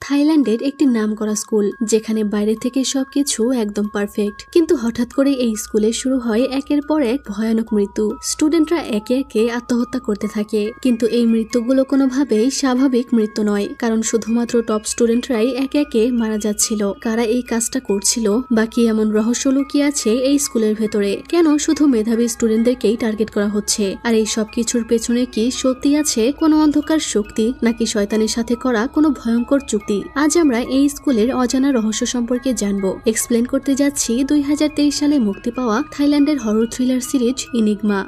থাইল্যান্ডের একটি নামকরা স্কুল, যেখানে বাইরে থেকে সবকিছু একদম পারফেক্ট, কিন্তু হঠাৎ করে এই স্কুলে শুরু হয় একের পর এক ভয়ানক মৃত্যু। স্টুডেন্টরা একে একে আত্মহত্যা করতে থাকে, কিন্তু এই মৃত্যুগুলো কোনোভাবেই স্বাভাবিক মৃত্যু নয়, কারণ শুধুমাত্র টপ স্টুডেন্টরাই একে একে মারা যাচ্ছিল। কারা এই কাজটা করছিল বা কি এমন রহস্য লুকিয়ে আছে এই স্কুলের ভেতরে? কেন শুধু মেধাবী স্টুডেন্টদেরকেই টার্গেট করা হচ্ছে? আর এই সব কিছুর পেছনে কি সত্যি আছে কোনো অন্ধকার শক্তি, নাকি শয়তানের সাথে করা কোনো ভয়ঙ্কর চুক্তি? আজ আমরা এই স্কুলের অজানা রহস্য সম্পর্কে জানবো। এক্সপ্লেন করতে যাচ্ছি 2023 সালে মুক্তি পাওয়া থাইল্যান্ডের হরর থ্রিলার সিরিজ ইনিগমা।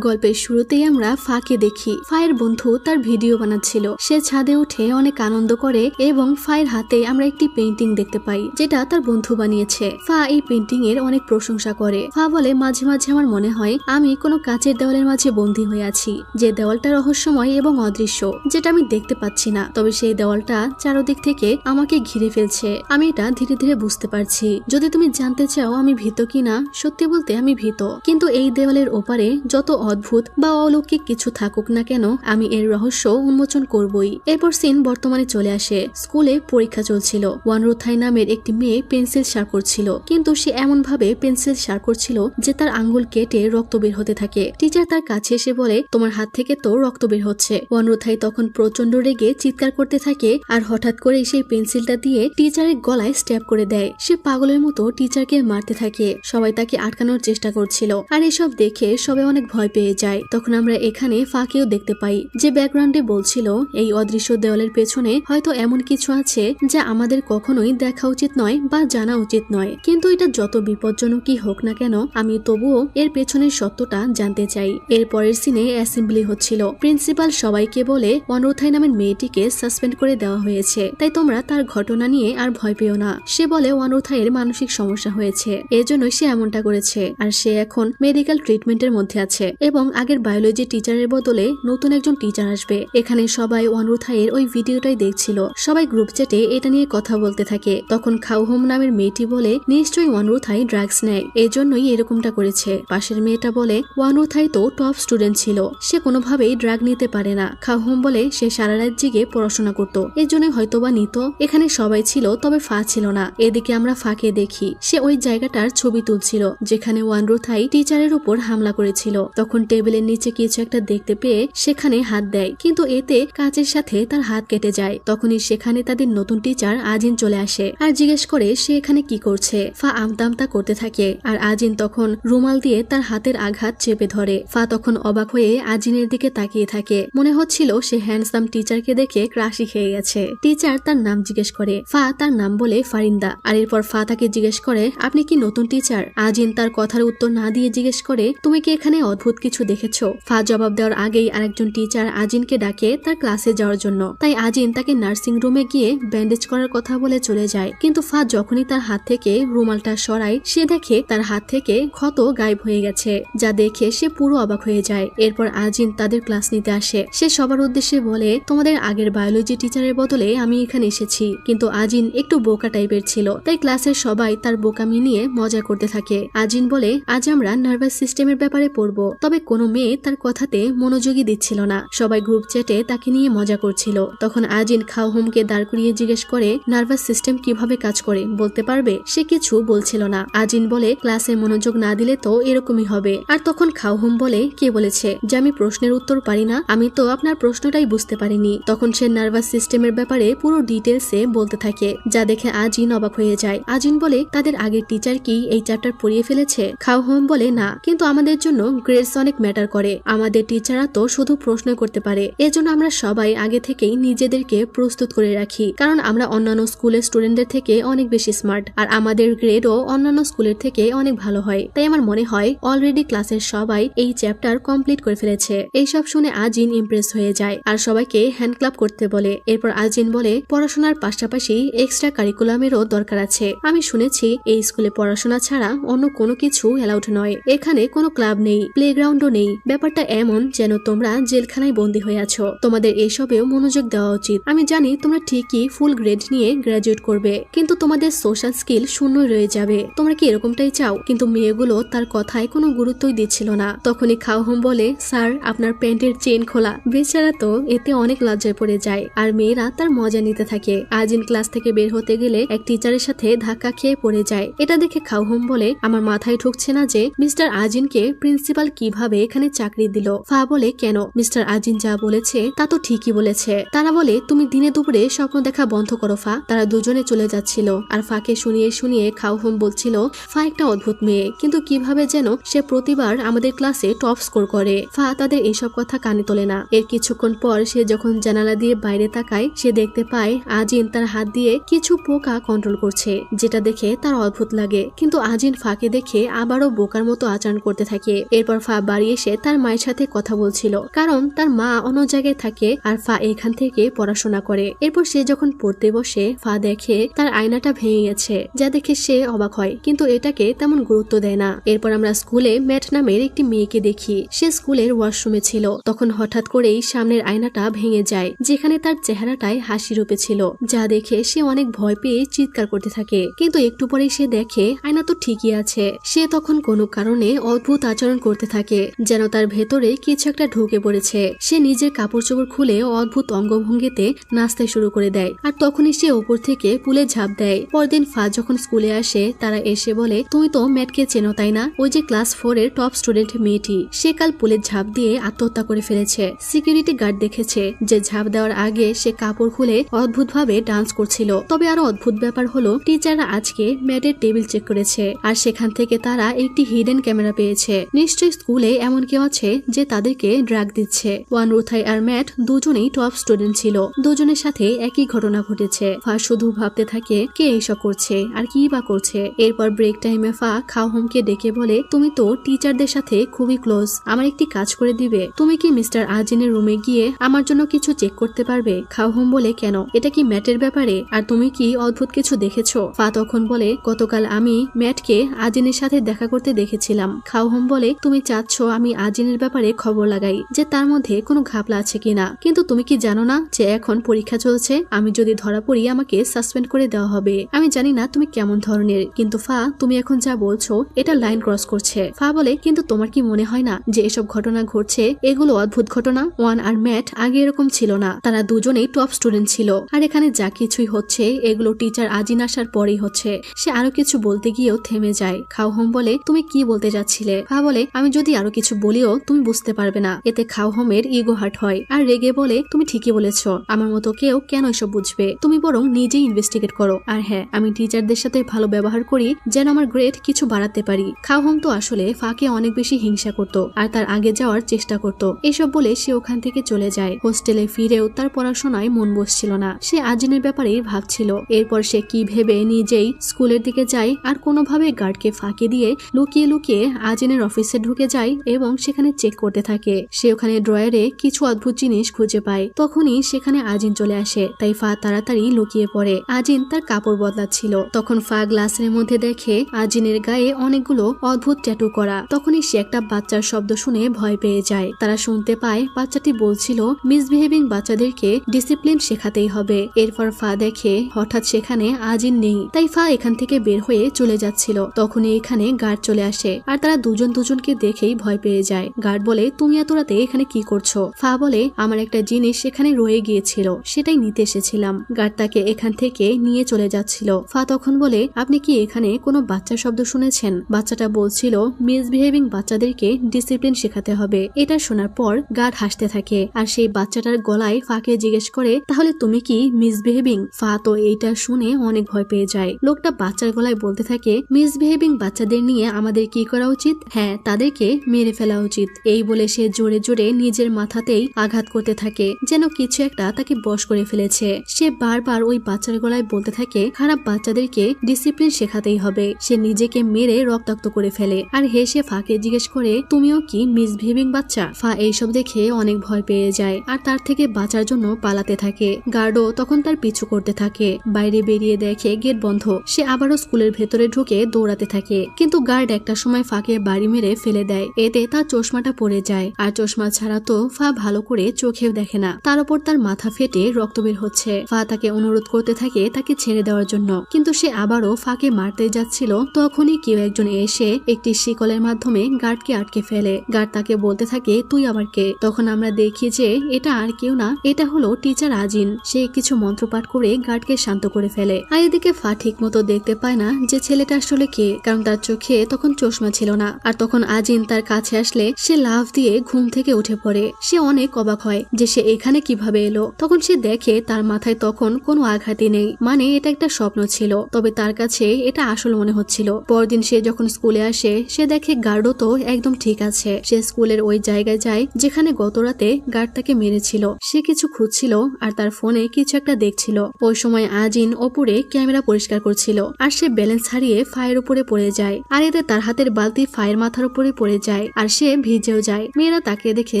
গল্পের শুরুতেই আমরা ফাকে দেখি। ফায়ের বন্ধু তার ভিডিও বানাচ্ছিল। সে ছাদে উঠে অনেক আনন্দ করে এবং ফায়ের হাতে আমরা একটি পেইন্টিং দেখতে পাই, যেটা তার বন্ধু বানিয়েছে। ফা এই পেইন্টিং এর অনেক প্রশংসা করে। ফা বলে, মাঝে মাঝে আমার মনে হয় আমি কোনো কাচের দেওয়ালের মাঝে বন্দী হয়ে আছি, যে দেওয়ালটা রহস্যময় এবং অদৃশ্য, যেটা আমি দেখতে পাচ্ছি না, তবে সেই দেওয়ালটা চারদিক থেকে আমাকে ঘিরে ফেলছে। আমি এটা ধীরে ধীরে বুঝতে পারছি। যদি তুমি জানতে চাও আমি ভীত কিনা, সত্যি বলতে আমি ভীত, কিন্তু এই দেওয়ালের ওপারে যত অদ্ভুত বা অলৌকিক কিছু থাকুক না কেন, আমি এর রহস্য উন্মোচন করবই। এরপর সিন বর্তমানে চলে আসে। স্কুলে পরীক্ষা চলছিল। ওয়ানরুথাই নামের একটি মেয়ে পেন্সিল শার্প করছিল, কিন্তু সে এমন ভাবে পেন্সিল শার্প করছিল যে তার আঙ্গুল কেটে রক্ত বের হতে থাকে। টিচার তার কাছে এসে বলে, তোমার হাত থেকে তো রক্ত বের হচ্ছে। ওয়ানরুথাই তখন প্রচন্ড রেগে চিৎকার করতে থাকে, আর হঠাৎ করে সেই পেন্সিলটা দিয়ে টিচারের গলায় স্ট্যাব করে দেয়। সে পাগলের মতো টিচারকে মারতে থাকে। সবাই তাকে আটকানোর চেষ্টা করছিল, আর এসব দেখে সবাই অনেক ভয় পেয়ে যায়। তখন আমরা এখানে ফাকেও দেখতে পাই, যে ব্যাকগ্রাউন্ডে বলছিল এই অদৃশ্য দেওয়ালের পেছনে হয়তো এমন কিছু আছে যা আমাদের কখনোই দেখা উচিত নয় বা জানা উচিত নয়। কিন্তু এটা যত বিপজ্জনকই হোক না কেন, আমি তবুও এর পেছনের সত্যটা জানতে চাই। এর পরের সিনে অ্যাসেম্বলি হচ্ছিল। প্রিন্সিপাল সবাইকে বলে, ওয়ানরুথাই নামের মেয়েটিকে সাসপেন্ড করে দেওয়া হয়েছে, তাই তোমরা তার ঘটনা নিয়ে আর ভয় পেও না। সে বলে ওয়ানরুথাইয়ের মানসিক সমস্যা হয়েছে, এজন্যই সে এমনটা করেছে, আর সে এখন মেডিকেল ট্রিটমেন্টের মধ্যে আছে এবং আগের বায়োলজি টিচারের বদলে নতুন একজন টিচার আসবে। এখানে সবাই ওয়ানরুথাইয়ের ওই ভিডিওটাই দেখছিল। সবাই গ্রুপ চ্যাটে এটা নিয়ে কথা বলতে থাকে। তখন খাউহোম নামের মেয়েটি বলে, নিশ্চয়ই ওয়ানরুথাই ড্রাগস নেয়, এজন্যই এরকমটা করেছে। পাশের মেয়েটা বলে, ওয়ানরুথাই তো টপ স্টুডেন্ট ছিল, সে কোনোভাবেই ড্রাগ নিতে পারে না। খাউহোম বলে, সে সারা রাত জেগে পড়াশোনা করতো, এজন্যই হয়তোবা নিত। এখানে সবাই ছিল, তবে ফা ছিল না। এদিকে আমরা ফাকে দেখি, সে ওই জায়গাটার ছবি তুলছিল যেখানে ওয়ানরুথাই টিচারের উপর হামলা করেছিল। তখন টেবিলের নিচে কিছু একটা দেখতে পেয়ে সেখানে হাত দেয়, কিন্তু এতে কাচের সাথে তার হাত কেটে যায়। তখনই সেখানে তাদের নতুন টিচার আজিন চলে আসে আর জিজ্ঞেস করে সে এখানে কি করছে। ফা আমতা আমতা করতে থাকে, আর আজিন তখন রুমাল দিয়ে তার হাতের আঘাত চেপে ধরে। ফা তখন অবাক হয়ে আজিনের দিকে তাকিয়ে থাকে। মনে হচ্ছিল সে হ্যান্ডসাম টিচারকে দেখে ক্রাশি খেয়ে গেছে। টিচার তার নাম জিজ্ঞেস করে। ফা তার নাম বলে ফারিন্দা, আর এরপর ফা তাকে জিজ্ঞেস করে, আপনি কি নতুন টিচার? আজিন তার কথার উত্তর না দিয়ে জিজ্ঞেস করে, তুমি কি এখানে অদ্ভুত কিছু দেখেছো? ফা জবাব দেওয়ার আগেই আরেকজন টিচার আজিনকে ডাকে তার ক্লাসে যাওয়ার জন্য। তাই আজিন তাকে নার্সিং রুমে গিয়ে ব্যান্ডেজ করার কথা বলে চলে যায়, কিন্তু ফা যখনই তার হাত থেকে রুমালটা সরায়, সে দেখে তার হাত থেকে ক্ষত গায়েব হয়ে গেছে, যা দেখে সে পুরো অবাক হয়ে যায়। এরপর আজিন তাদের ক্লাস নিতে আসে। সে সবার উদ্দেশ্যে বলে, তোমাদের আগের বায়োলজি টিচারের বদলে আমি এখানে এসেছি। কিন্তু আজিন একটু বোকা টাইপের ছিল, তাই ক্লাসের সবাই তার বোকামি নিয়ে মজা করতে থাকে। আজিন বলে, আজ আমরা নার্ভাস সিস্টেমের ব্যাপারে পড়বো, তবে কোনো মেয়ে তার কথাতে মনোযোগী দিচ্ছিল না। সবাই গ্রুপ চ্যাটে তাকে নিয়ে মজা করছিল। তখন আজিন খাউহোমকে দাঁড় করিয়ে জিজ্ঞেস করে, নার্ভাস সিস্টেম কিভাবে কাজ করে বলতে পারবে? সে কিছু বলছিল না। আজিন বলে, ক্লাসে মনোযোগ না দিলে তো এরকমই হবে। আর তখন খাউহোম বলে, কে বলেছে যে আমি প্রশ্নের উত্তর পারি না? আমি তো আপনার প্রশ্নটাই বুঝতে পারিনি। তখন সে নার্ভাস সিস্টেমের ব্যাপারে পুরো ডিটেলসে বলতে থাকে, যা দেখে আজিন অবাক হয়ে যায়। আজিন বলে, তাদের আগের টিচার কি এই চ্যাপ্টার পড়িয়ে ফেলেছে? খাউহোম বলে, না, কিন্তু আমাদের জন্য গ্রেডস অনেক ম্যাটার করে। আমাদের টিচাররা তো শুধু প্রশ্ন করতে পারে, এজন্য আমরা সবাই আগে থেকেই নিজেদেরকে প্রস্তুত করে রাখি, কারণ আমরা অন্যান্য স্কুলের স্টুডেন্টদের থেকে অনেক বেশি স্মার্ট, আর আমাদের গ্রেডও অন্যান্য স্কুলের থেকে অনেক ভালো হয়। তাই আমার মনে হয় অলরেডি ক্লাসের সবাই এই চ্যাপ্টার কমপ্লিট করে ফেলেছে। এইসব শুনে আজিন ইমপ্রেস হয়ে যায় আর সবাইকে হ্যান্ড ক্লাব করতে বলে। এরপর আজিন বলে, পড়াশোনার পাশাপাশি এক্সট্রা কারিকুলামেরও দরকার আছে। আমি শুনেছি এই স্কুলে পড়াশোনা ছাড়া অন্য কোনো কিছু অ্যালাউড নয়। এখানে কোনো ক্লাব নেই, প্লেগ্রাউন্ড ব্যাকগ্রাউন্ডও নেই। ব্যাপারটা এমন যেন তোমরা জেলখানায় বন্দী হয়ে আছো। তোমাদের এসবেও মনোযোগ দেওয়া উচিত। আমি জানি তোমরা ঠিকই ফুল গ্রেড নিয়ে গ্রাজুয়েট করবে, কিন্তু তোমাদের সোশ্যাল স্কিল শূন্য রয়ে যাবে। তোমরা কি এরকমটাই চাও? কিন্তু মেয়েগুলো তার কথায় কোনো গুরুত্বই দিচ্ছিল না। তখনই খাওহম বলে, স্যার আপনার প্যান্টের চেন খোলা। বেচারা তো এতে অনেক লজ্জায় পড়ে যায়, আর মেয়েরা তার মজা নিতে থাকে। আজিন ক্লাস থেকে বের হতে গেলে এক টিচারের সাথে ধাক্কা খেয়ে পড়ে যায়। এটা দেখে খাওহম বলে, আমার মাথায় ঢুকছে না যে মিস্টার আজিনকে প্রিন্সিপাল কিভাবে এখানে চাকরি দিল। ফা বলে, কেন? মিস্টার আজিন যা বলেছে তা তো ঠিকই বলেছে। তারা বলে, তুমি দিনে দুপুরে স্বপ্ন দেখা বন্ধ করো ফা। তারা দুজনে চলে যাচ্ছিল, আর ফাকে শুনিয়ে শুনিয়ে খাওহম বলছিল, ফা একটা অদ্ভুত মেয়ে, কিন্তু কিভাবে যেন সে প্রতিবার আমাদের ক্লাসে টপ স্কোর করে। ফা তাদের এইসব কথা কানে তোলে না। এর কিছুক্ষণ পর সে যখন জানালা দিয়ে বাইরে তাকায়, সে দেখতে পায় আজিন তার হাত দিয়ে কিছু পোকা কন্ট্রোল করছে, যেটা দেখে তার অদ্ভুত লাগে। কিন্তু আজিন ফাকে দেখে আবারও বোকার মতো আচরণ করতে থাকে। এরপর ফা বাড়ি এসে তার মায়ের সাথে কথা বলছিল, কারণ তার মা অন্য জায়গায় থাকে আর ফা এখান থেকে পড়াশোনা করে। এরপর সে যখন পড়তে বসে, ফা দেখে তার আয়নাটা ভেঙে গেছে, যা দেখে সে অবাক হয়, কিন্তু এটাকে তেমন গুরুত্ব দেয় না। এরপর আমরা স্কুলে ম্যাট নামের একটি মেয়েকে দেখি। সে স্কুলের ওয়াশরুমে ছিল। তখন হঠাৎ করেই সামনের আয়নাটা ভেঙে যায়, যেখানে তার চেহারাটায় হাসি রূপে ছিল, যা দেখে সে অনেক ভয় পেয়ে চিৎকার করতে থাকে। কিন্তু একটু পরেই সে দেখে আয়না তো ঠিকই আছে। সে তখন কোনো কারণে অদ্ভুত আচরণ করতে থাকে, যেন তার ভেতরে কিছু একটা ঢুকে পড়েছে। সে নিজের কাপড় চোপড় খুলে অদ্ভুত অঙ্গভঙ্গিতে নাচতে শুরু করে দেয়, আর তখনই সে উপর থেকে পুলে ঝাঁপ দেয়। পরদিন ফা যখন স্কুলে আসে, তারা এসে বলে, তুমি তো ম্যাটকে চেনো তাই না? ওই যে ক্লাস 4 এর টপ স্টুডেন্ট মেয়েটি, সে কাল পুলে ঝাঁপ দিয়ে আত্মহত্যা করে ফেলেছে। সিকিউরিটি গার্ড দেখেছে যে ঝাঁপ দেওয়ার আগে সে কাপড় খুলে অদ্ভুত ভাবে ডান্স করছিল। তবে আরো অদ্ভুত ব্যাপার হলো, টিচাররা আজকে ম্যাটের টেবিল চেক করেছে, আর সেখান থেকে তারা একটি হিডেন ক্যামেরা পেয়েছে। নিশ্চয়ই স্কুলে এমন কেউ আছে যে তাদেরকে ড্রাগ দিচ্ছে। ওয়ান রুথাই আর ম্যাট দুজনেই টপ স্টুডেন্ট ছিল। দুজনের সাথে একই ঘটনা ঘটেছে। ফা শুধু ভাবতে থাকে কে এইসব করছে আর কি বা করছে। এরপর ব্রেক টাইমে ফা খাওহমকে ডেকে বলে, তুমি তো টিচারদের সাথে খুবই ক্লোজ, আমার একটি কাজ করে দিবে? তুমি কি মিস্টার আজিনের রুমে গিয়ে আমার জন্য কিছু চেক করতে পারবে? খাওহম বলে, কেন? এটা কি ম্যাটের ব্যাপারে? আর তুমি কি অদ্ভুত কিছু দেখেছো? ফা তখন বলে, গতকাল আমি ম্যাটকে আজিনের সাথে দেখা করতে দেখেছিলাম। খাওহম বলে, তুমি চাচ্ছ আমি আজিনের ব্যাপারে খবর লাগাই যে তার মধ্যে কোনো ঘাপলা আছে কিনা? কিন্তু তুমি কি জানো না যে এখন পরীক্ষা চলছে? আমি যদি ধরা পড়ি আমাকে সাসপেন্ড করে দেওয়া হবে। আমি জানি না তুমি কেমন ধরনের, কিন্তু ফা তুমি এখন যা বলছো এটা লাইন ক্রস করছে। ফা বলে, কিন্তু তোমার কি মনে হয় না যে এসব ঘটনা ঘটছে এগুলো অদ্ভুত ঘটনা? ওয়ান আর ম্যাট আগে এরকম ছিল না। তারা দুজনেই টপ স্টুডেন্ট ছিল, আর এখানে যা কিছুই হচ্ছে এগুলো টিচার আজিন আসার পরেই হচ্ছে। সে আরো কিছু বলতে গিয়েও থেমে যায়। খাওহম বলে, তুমি কি বলতে যাচ্ছিলে? ফা বলে, আমি যদি আরো কিছু বলিও তুমি বুঝতে পারবে না। এতে খাওহমের ইগো হার্ট হয়, আর রেগে বলে, তুমি ঠিকই বলেছো, আমার মতো কেউ কেন এসব বুঝবে? তুমি বরং নিজেই ইনভেস্টিগেট করো। আর হ্যাঁ, আমি টিচারদের সাথে ভালো ব্যবহার করি যেন আমার গ্রেড কিছু বাড়াতে পারি। খাওহম তো আসলে ফাকে অনেক বেশি হিংসা করত আর তার আগে যাওয়ার চেষ্টা করত। এসব বলে সে ওখান থেকে চলে যায়। হোস্টেলে ফিরেও তার পড়াশোনায় মন বসছিল না। সে আজিনের ব্যাপারেই ভাবছিল। এরপর সে কি ভেবে নিজেই স্কুলের দিকে যায়, আর কোনোভাবে গার্ডকে ফাঁকি দিয়ে লুকিয়ে লুকিয়ে আজিনের অফিসে ঢুকে যায় এবং সেখানে চেক করতে থাকে। সে ওখানে ড্রয়ারে কিছু অদ্ভুত জিনিস খুঁজে পায়। তখনই সেখানে আজিন চলে আসে, তাই ফা তাড়াতাড়ি লুকিয়ে পড়ে। আজিন তার কাপড় বদলাচ্ছিল। তখন ফা গ্লাসের মধ্যে দেখে আজিনের গায়ে অনেকগুলো অদ্ভুত ট্যাটু করা। তখনই সে একটা বাচ্চার শব্দ শুনে ভয় পেয়ে যায়। তারা শুনতে পায় বাচ্চাটি বলছিল মিসবিহেভিং বাচ্চাদেরকে ডিসিপ্লিন শেখাতেই হবে। এরপর ফা দেখে হঠাৎ সেখানে আজিন নেই, তাই ফা এখান থেকে বের হয়ে চলে যাচ্ছিল। তখনই এখানে গার্ড চলে আসে, আর তারা দুজন দুজনকে দেখেই ভয় পেয়ে যায়। গার্ড বলে, তুমি এত রাতে এখানে কি করছো? ফা বলে, আমার একটা জিনিস এখানে রয়ে গিয়েছিল, সেটাই নিতে এসেছিলাম। গার্ড তাকে এখান থেকে নিয়ে চলে যাচ্ছিল। ফা তখন বলে, আপনি কি এখানে কোনো বাচ্চার শব্দ শুনেছেন? বাচ্চাটা বলছিল মিসবিহেভিং বাচ্চাদেরকে ডিসিপ্লিন শেখাতে হবে। এটা শোনার পর গার্ড হাসতে থাকে, আর সেই বাচ্চাটার গলায় ফাকে জিজ্ঞেস করে, তাহলে তুমি কি মিসবিহেভিং? ফা তো এইটা শুনে অনেক ভয় পেয়ে যায়। লোকটা বাচ্চার গলায় বলতে থাকে, মিসবিহেভিং বাচ্চাদের নিয়ে আমাদের কি করা উচিত? হ্যাঁ, তাদেরকে মেরে ফেলা উচিত। এই বলে সে জোরে জোরে নিজের মাথাতেই আঘাত করতে থাকে, যেন কিছু একটা তাকে বশ করে ফেলেছে। সে বারবার ওই বাচ্চার গলায় বলতে থাকে, খারাপ বাচ্চাদেরকে ডিসিপ্লিন শেখাতেই হবে। সে নিজেকে মেরে রক্তাক্ত করে ফেলে, আর হেসে ফাকে জিজ্ঞেস করে, তুমিও কি মিসবিহেভিং বাচ্চা? ফা এইসব দেখে অনেক ভয় পেয়ে যায়, আর তার থেকে বাঁচার জন্য পালাতে থাকে। গার্ডও তখন তার পিছু করতে থাকে। বাইরে বেরিয়ে দেখে গেট বন্ধ। সে আবারও স্কুলের ভেতরে ঢুকে দৌড়াতে থাকে, কিন্তু গার্ড একটা সময় ফাকে বাড়ি মেরে ফেলে দেয়। এতে তার চশমাটা পড়ে যায়, আর চশমা ছাড়া তো ফা ভালো করে চোখেও দেখে না। তার উপর তার মাথা ফেটে রক্ত বের হচ্ছে। ফা তাকে অনুরোধ করতে থাকে তাকে ছেড়ে দেওয়ার জন্য, কিন্তু সে আবারও ফাকে মারতে যাচ্ছিল। তখনই কেউ একজন এসে একটি শিকলের মাধ্যমে গার্ডকে আটকে ফেলে। গার্ড তাকে বলতে থাকে তুই আবার কে? তখন আমরা দেখি যে এটা আর কেউ না, এটা হলো টিচার আজিন। সে কিছু মন্ত্রপাঠ করে গার্ডকে শান্ত করে ফেলে। আর এদিকে ফা ঠিক মতো দেখতে পায় না যে ছেলেটা আসলে কে, কারণ তার চোখে তখন চশমা ছিল না। আর তখন আজিন তার কাছে আসলে সে লাফ দিয়ে ঘুম থেকে উঠে পড়ে। সে অনেক অবাক হয় যে সে এখানে কিভাবে এলো। তখন সে দেখে তার মাথায় তখন কোনো আঘাতই নেই, মানে এটা একটা স্বপ্ন ছিল। তবে তার কাছে এটা আসল মনে হচ্ছিল। পরদিন সে যখন স্কুলে আসে সে দেখে গার্ডও তো একদম ঠিক আছে। সে স্কুলের ওই জায়গায় যায় যেখানে গত রাতে গার্ড তাকে মেরেছিল। সে কিছু খুঁজছিল আর তার ফোনে কিছু একটা দেখছিল। ওই সময় আজিন ওপরে ক্যামেরা পরিষ্কার করছিল, আর সে ব্যালেন্স হারিয়ে ফায়ের উপরে পড়ে যায়। আর এতে তার হাতের বালতি ফায়ের মাথার উপরে পড়ে যায়, আর সে ভিজেও যায়। মেয়েরা তাকে দেখে